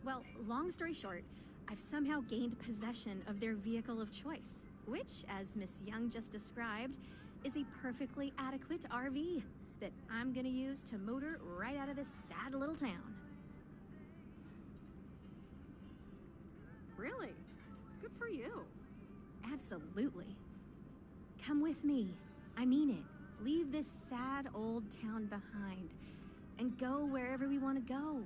Speaker 15: Well, long story short, I've somehow gained possession of their vehicle of choice, which, as Miss Young just described, is a perfectly adequate RV that I'm gonna use to motor right out of this sad little town.
Speaker 2: Really? Good for you.
Speaker 15: Absolutely. Come with me. I mean it. Leave this sad old town behind and go wherever we want to go.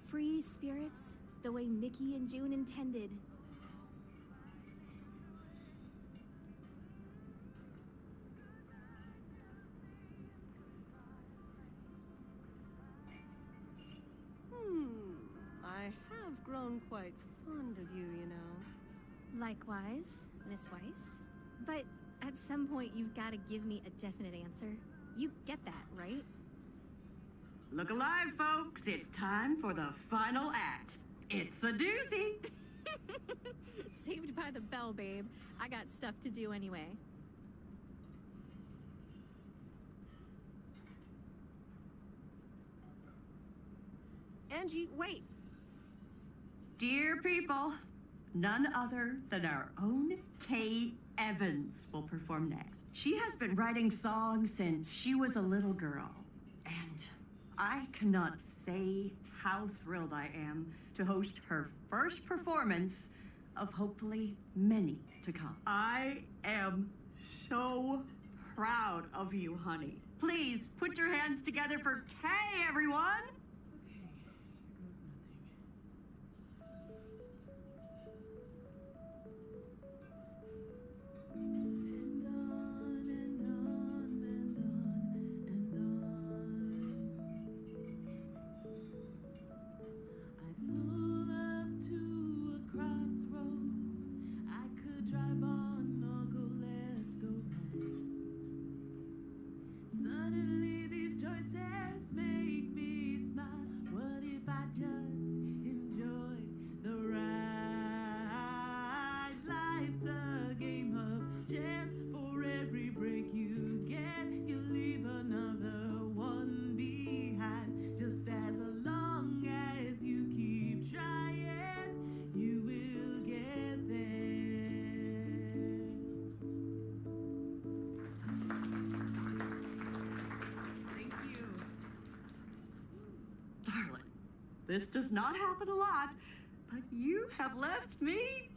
Speaker 15: Free spirits, the way Mickey and June intended.
Speaker 2: I have grown quite fond of you, you know.
Speaker 15: Likewise, Miss Weiss. But at some point, you've got to give me a definite answer. You get that, right?
Speaker 12: Look alive, folks. It's time for the final act. It's a doozy.
Speaker 15: Saved by the bell, babe. I got stuff to do anyway.
Speaker 2: Angie, wait.
Speaker 12: Dear people, none other than our own Kay Evans will perform next. She has been writing songs since she was a little girl, and I cannot say how thrilled I am to host her first performance of hopefully many to come. I am so proud of you, honey. Please put your hands together for Kay, everyone.
Speaker 3: Suddenly these choices make me smile. What if I just enjoy the ride? Life's a game of chance. For every break you get, you leave another one behind. Just as long as you keep trying, you will get there. Thank you.
Speaker 12: Darling, this does not happen a lot, but you have left me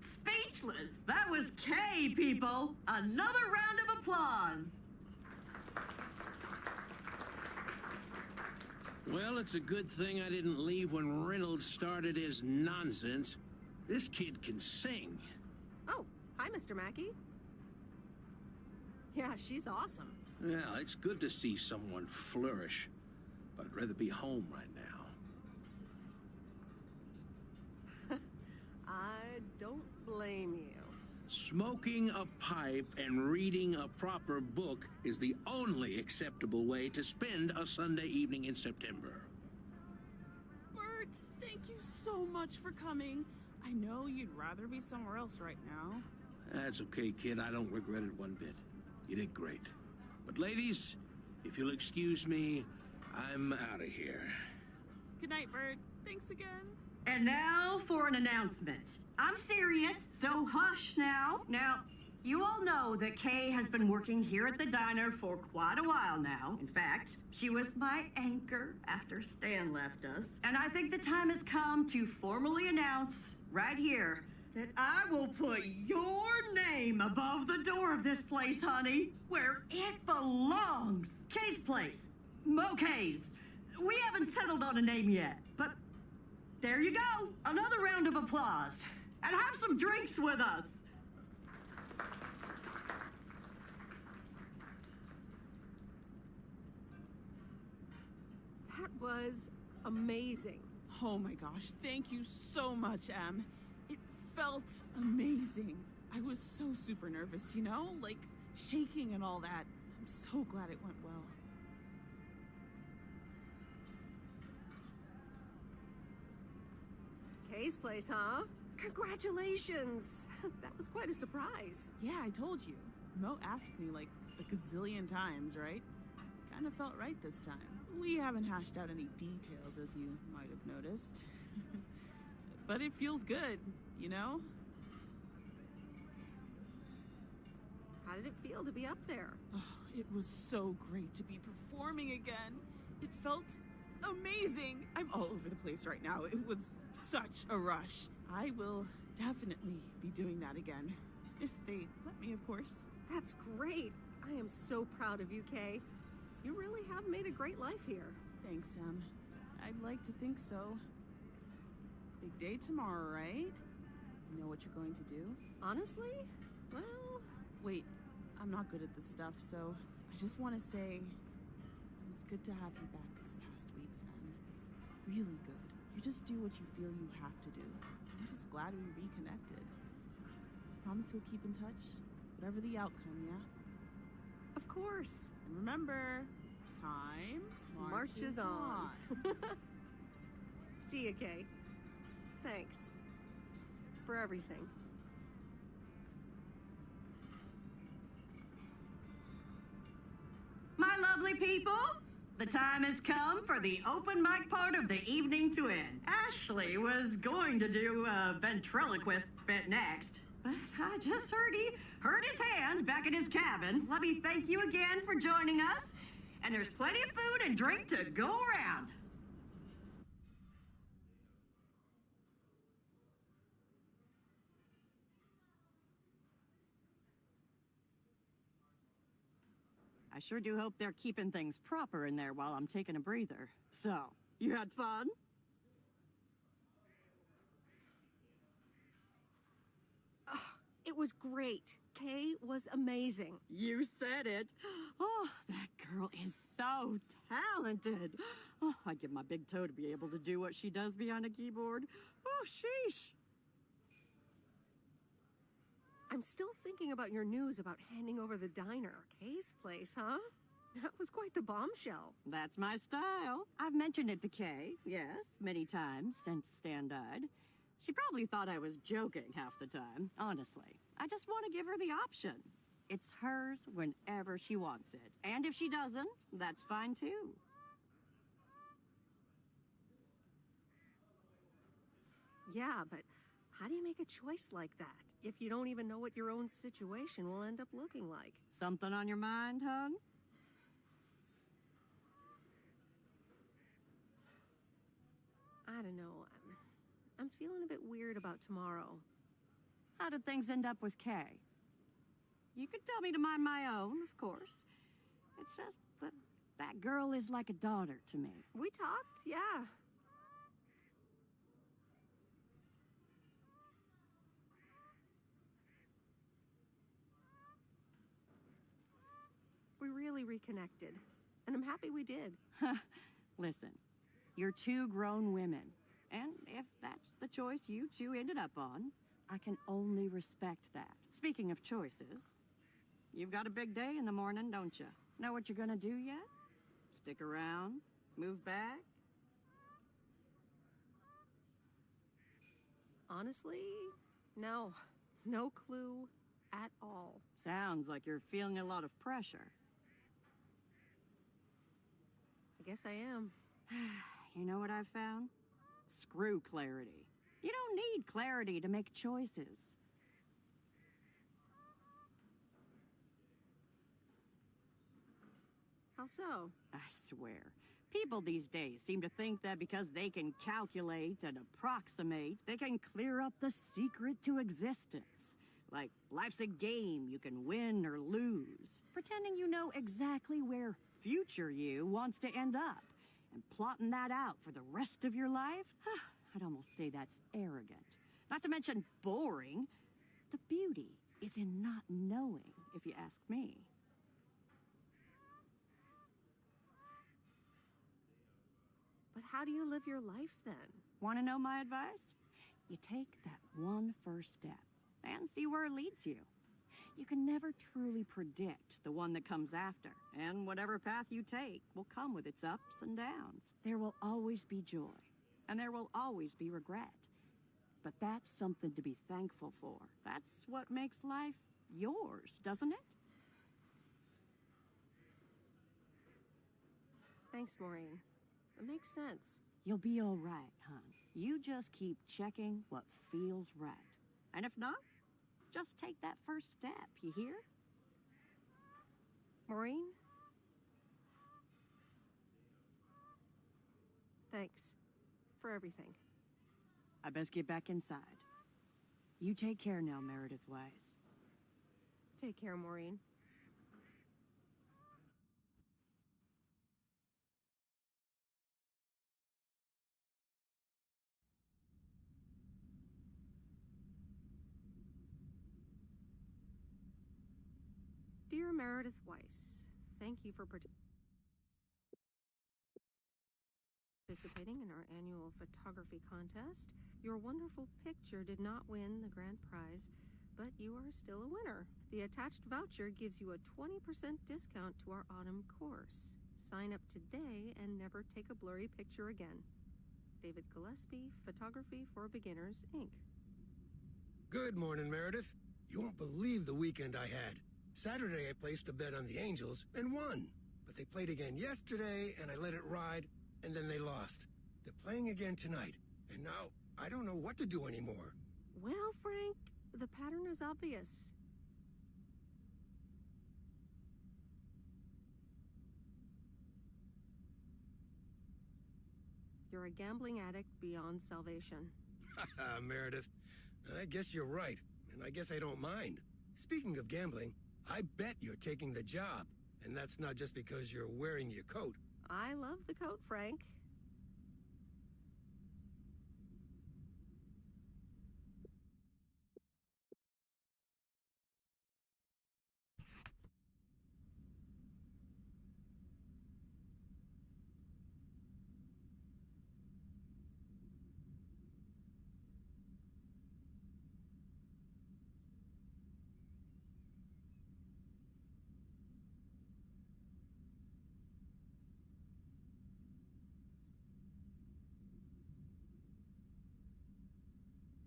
Speaker 12: speechless. That was Kay, people. Another round of applause.
Speaker 19: Well, it's a good thing I didn't leave when Reynolds started his nonsense. This kid can sing.
Speaker 2: Oh, hi, Mr. Mackey. Yeah, she's awesome.
Speaker 19: Well, it's good to see someone flourish, but I'd rather be home right now.
Speaker 2: I don't blame you.
Speaker 19: Smoking a pipe and reading a proper book is the only acceptable way to spend a Sunday evening in September.
Speaker 3: Bert, thank you so much for coming. I know you'd rather be somewhere else right now.
Speaker 19: That's okay, kid. I don't regret it one bit. You did great. But ladies, if you'll excuse me, I'm out of here.
Speaker 3: Good night, Bert. Thanks again.
Speaker 12: And now for an announcement. I'm serious, so hush now. Now, you all know that Kay has been working here at the diner for quite a while now. In fact, she was my anchor after Stan left us. And I think the time has come to formally announce right here that I will put your name above the door of this place, honey, where it belongs. Kay's Place. Mo Kay's. We haven't settled on a name yet, but there you go. Another round of applause. And have some drinks with us.
Speaker 2: That was amazing.
Speaker 3: Oh my gosh, thank you so much, Em. It felt amazing. I was so super nervous, you know? Like, shaking and all that. I'm so glad it went well.
Speaker 2: Kay's Place, huh? Congratulations! That was quite a surprise.
Speaker 3: Yeah, I told you. Mo asked me like a gazillion times, right? Kind of felt right this time. We haven't hashed out any details, as you might have noticed. But it feels good, you know?
Speaker 2: How did it feel to be up there?
Speaker 3: Oh, it was so great to be performing again. It felt amazing. I'm all over the place right now. It was such a rush. I will definitely be doing that again. If they let me, of course.
Speaker 2: That's great. I am so proud of you, Kay. You really have made a great life here.
Speaker 3: Thanks, Sam. I'd like to think so. Big day tomorrow, right? You know what you're going to do?
Speaker 2: Honestly? Well...
Speaker 3: Wait, I'm not good at this stuff, so I just want to say it was good to have you back these past weeks, Sam. Really good. You just do what you feel you have to do. I'm just glad we reconnected. Promise you'll keep in touch, whatever the outcome, yeah?
Speaker 2: Of course.
Speaker 3: And remember, time marches on.
Speaker 2: See ya, Kay. Thanks. For everything.
Speaker 12: My lovely people, The time has come for the open mic part of the evening to end. Ashley was going to do a ventriloquist bit next, but I just heard he hurt his hand back in his cabin. Let me thank you again for joining us, and there's plenty of food and drink to go around. I sure do hope they're keeping things proper in there while I'm taking a breather. So, you had fun?
Speaker 2: It was great. Kay was amazing.
Speaker 12: You said it. Oh, that girl is so talented. Oh, I'd give my big toe to be able to do what she does behind a keyboard. Oh, sheesh.
Speaker 2: I'm still thinking about your news about handing over the diner, Kay's place, huh? That was quite the bombshell.
Speaker 12: That's my style. I've mentioned it to Kay, yes, many times since Stan died. She probably thought I was joking half the time, honestly. I just want to give her the option. It's hers whenever she wants it. And if she doesn't, that's fine too.
Speaker 2: Yeah, but how do you make a choice like that if you don't even know what your own situation will end up looking like?
Speaker 12: Something on your mind, hon?
Speaker 2: I don't know. I'm feeling a bit weird about tomorrow.
Speaker 12: How did things end up with Kay? You could tell me to mind my own, of course. It's just that girl is like a daughter to me.
Speaker 2: We talked, yeah. We really reconnected, and I'm happy we did.
Speaker 12: Listen, you're two grown women, and if that's the choice you two ended up on, I can only respect that. Speaking of choices, you've got a big day in the morning, don't you? Know what you're gonna do yet? Stick around? Move back?
Speaker 2: Honestly, no. No clue at all.
Speaker 12: Sounds like you're feeling a lot of pressure.
Speaker 2: I guess I am.
Speaker 12: You know what I've found? Screw clarity. You don't need clarity to make choices.
Speaker 2: How so?
Speaker 12: I swear. People these days seem to think that because they can calculate and approximate, they can clear up the secret to existence. Like, life's a game, you can win or lose. Pretending you know exactly where future you wants to end up. And plotting that out for the rest of your life? I'd almost say that's arrogant. Not to mention boring. The beauty is in not knowing, if you ask me.
Speaker 2: But how do you live your life then?
Speaker 12: Want to know my advice? You take that one first step and see where it leads you. You can never truly predict the one that comes after, and whatever path you take will come with its ups and downs. There will always be joy, and there will always be regret. But that's something to be thankful for. That's what makes life yours, doesn't it?
Speaker 2: Thanks, Maureen. It makes sense.
Speaker 12: You'll be all right, hon. You just keep checking what feels right. And if not, just take that first step, you hear?
Speaker 2: Maureen? Thanks for everything.
Speaker 12: I best get back inside. You take care now, Meredith Wise.
Speaker 2: Take care, Maureen. Dear Meredith Weiss, thank you for participating in our annual photography contest. Your wonderful picture did not win the grand prize, but you are still a winner. The attached voucher gives you a 20% discount to our autumn course. Sign up today and never take a blurry picture again. David Gillespie, Photography for Beginners, Inc.
Speaker 18: Good morning, Meredith. You won't believe the weekend I had. Saturday, I placed a bet on the Angels and won. But But they played again yesterday, and I let it ride, and then they lost. They're playing again tonight, and now I don't know what to do anymore.
Speaker 2: Well, Frank, the pattern is obvious. You're a gambling addict beyond salvation.
Speaker 18: Meredith, I guess you're right, and I guess I don't mind. Speaking of gambling, I bet you're taking the job, and that's not just because you're wearing your coat.
Speaker 2: I love the coat, Frank.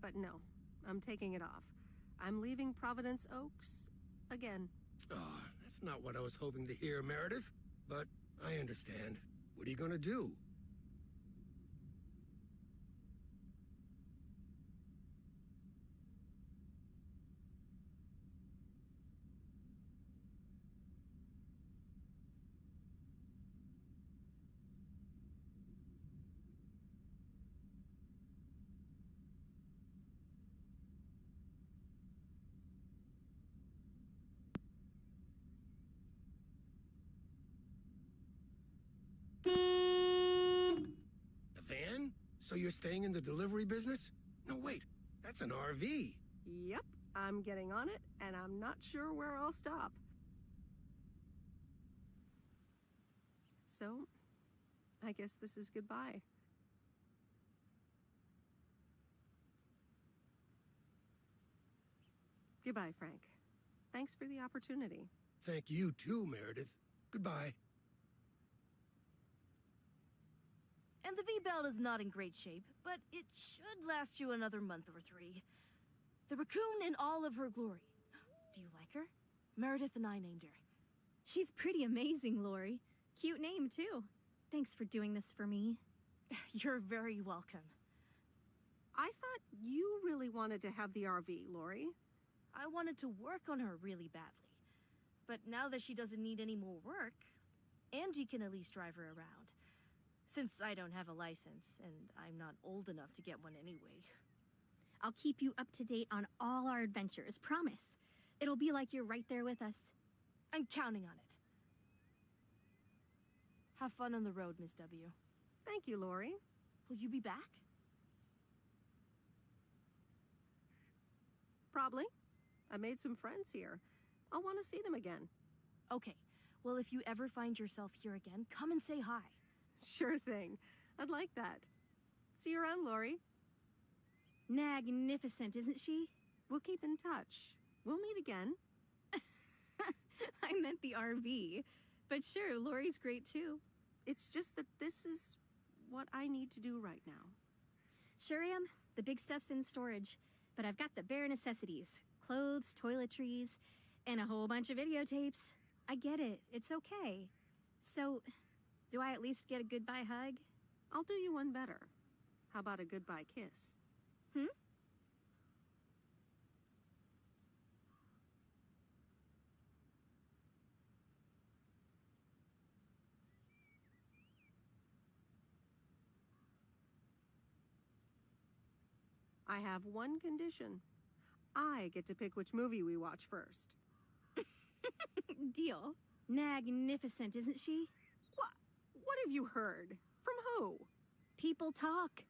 Speaker 2: But no, I'm taking it off. I'm leaving Providence Oaks again.
Speaker 18: Oh, that's not what I was hoping to hear, Meredith. But I understand. What are you going to do? A van? So you're staying in the delivery business? No, wait. That's an RV.
Speaker 2: Yep, I'm getting on it, and I'm not sure where I'll stop. So, I guess this is goodbye. Goodbye, Frank. Thanks for the opportunity.
Speaker 18: Thank you too, Meredith. Goodbye.
Speaker 16: And the V-Belt is not in great shape, but it should last you another month or 3. The raccoon in all of her glory. Do you like her? Meredith and I named her.
Speaker 15: She's pretty amazing, Lori. Cute name, too. Thanks for doing this for me.
Speaker 16: You're very welcome.
Speaker 2: I thought you really wanted to have the RV, Lori.
Speaker 16: I wanted to work on her really badly. But now that she doesn't need any more work, Angie can at least drive her around. Since I don't have a license, and I'm not old enough to get one anyway.
Speaker 15: I'll keep you up to date on all our adventures, promise. It'll be like you're right there with us.
Speaker 16: I'm counting on it. Have fun on the road, Miss W.
Speaker 2: Thank you, Lori.
Speaker 16: Will you be back?
Speaker 2: Probably. I made some friends here. I'll want to see them again.
Speaker 16: Okay. Well, if you ever find yourself here again, come and say hi.
Speaker 2: Sure thing. I'd like that. See you around, Lori.
Speaker 15: Magnificent, isn't she?
Speaker 2: We'll keep in touch. We'll meet again.
Speaker 15: I meant the RV. But sure, Lori's great too.
Speaker 2: It's just that this is what I need to do right now.
Speaker 15: Sure am. The big stuff's in storage. But I've got the bare necessities. Clothes, toiletries, and a whole bunch of videotapes. I get it. It's okay. So, do I at least get a goodbye hug?
Speaker 2: I'll do you one better. How about a goodbye kiss? I have one condition. I get to pick which movie we watch first.
Speaker 15: Deal. Magnificent, isn't she?
Speaker 2: What have you heard? From who?
Speaker 15: People talk.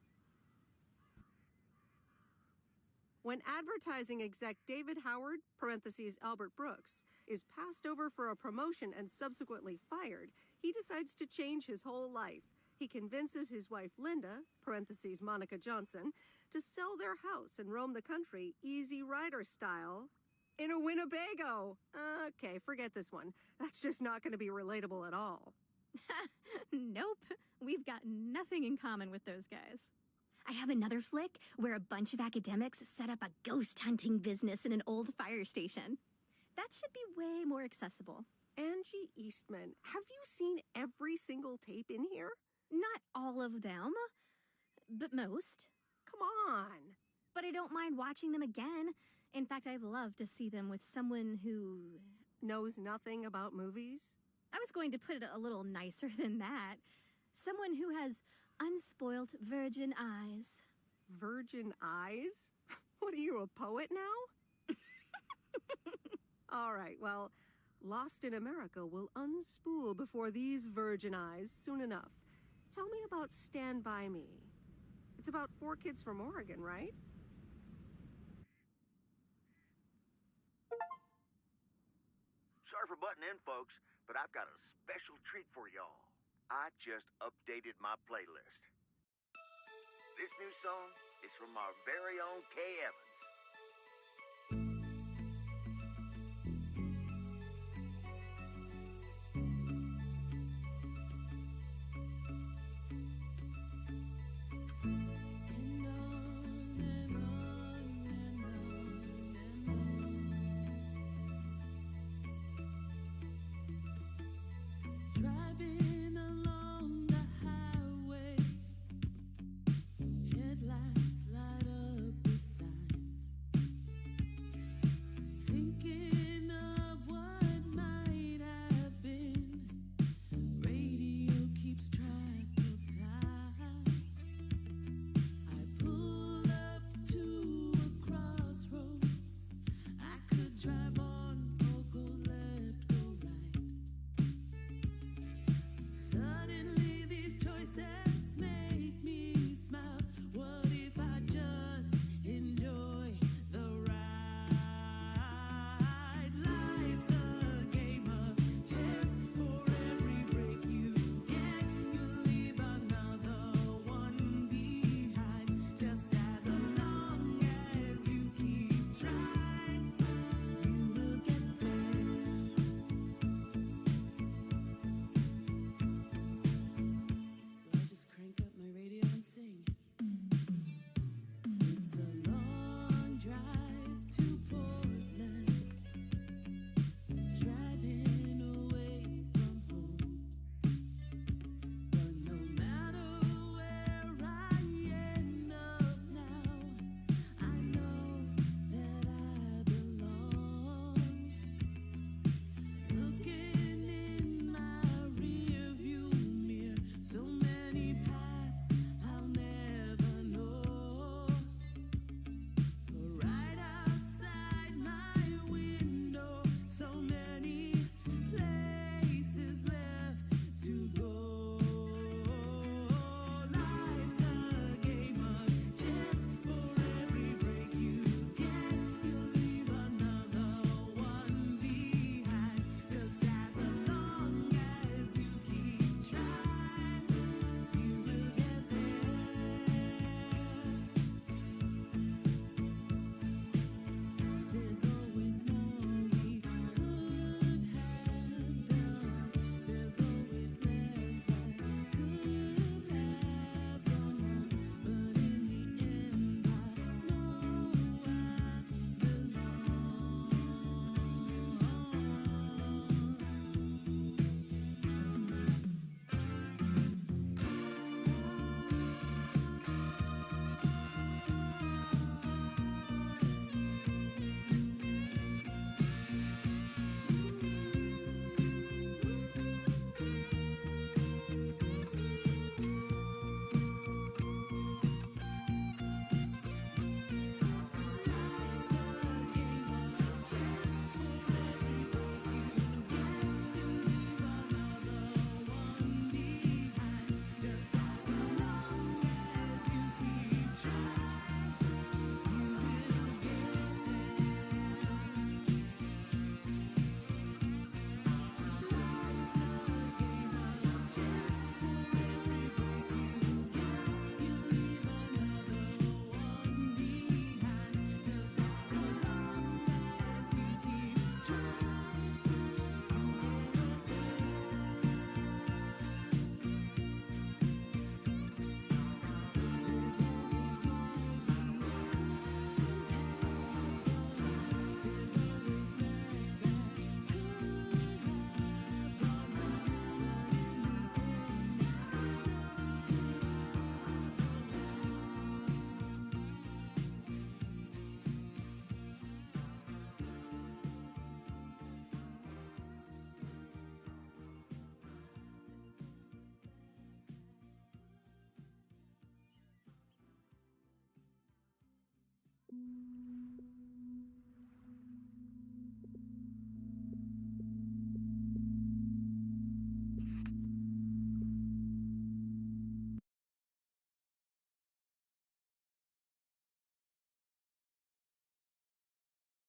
Speaker 2: When advertising exec David Howard, parentheses Albert Brooks, is passed over for a promotion and subsequently fired, he decides to change his whole life. He convinces his wife Linda, parentheses Monica Johnson, to sell their house and roam the country Easy Rider style in a Winnebago. Okay, forget this one. That's just not going to be relatable at all.
Speaker 15: Nope. We've got nothing in common with those guys. I have another flick where a bunch of academics set up a ghost hunting business in an old fire station. That should be way more accessible.
Speaker 2: Angie Eastman, have you seen every single tape in here?
Speaker 15: Not all of them, but most.
Speaker 2: Come on.
Speaker 15: But I don't mind watching them again. In fact, I'd love to see them with someone who
Speaker 2: knows nothing about movies.
Speaker 15: I was going to put it a little nicer than that. Someone who has unspoilt virgin eyes.
Speaker 2: Virgin eyes? What are you, a poet now? All right, well, Lost in America will unspool before these virgin eyes soon enough. Tell me about Stand By Me. It's about 4 kids from Oregon, right?
Speaker 8: Sorry for butting in, folks, but I've got a special treat for y'all. I just updated my playlist. This new song is from our very own Kay Evans.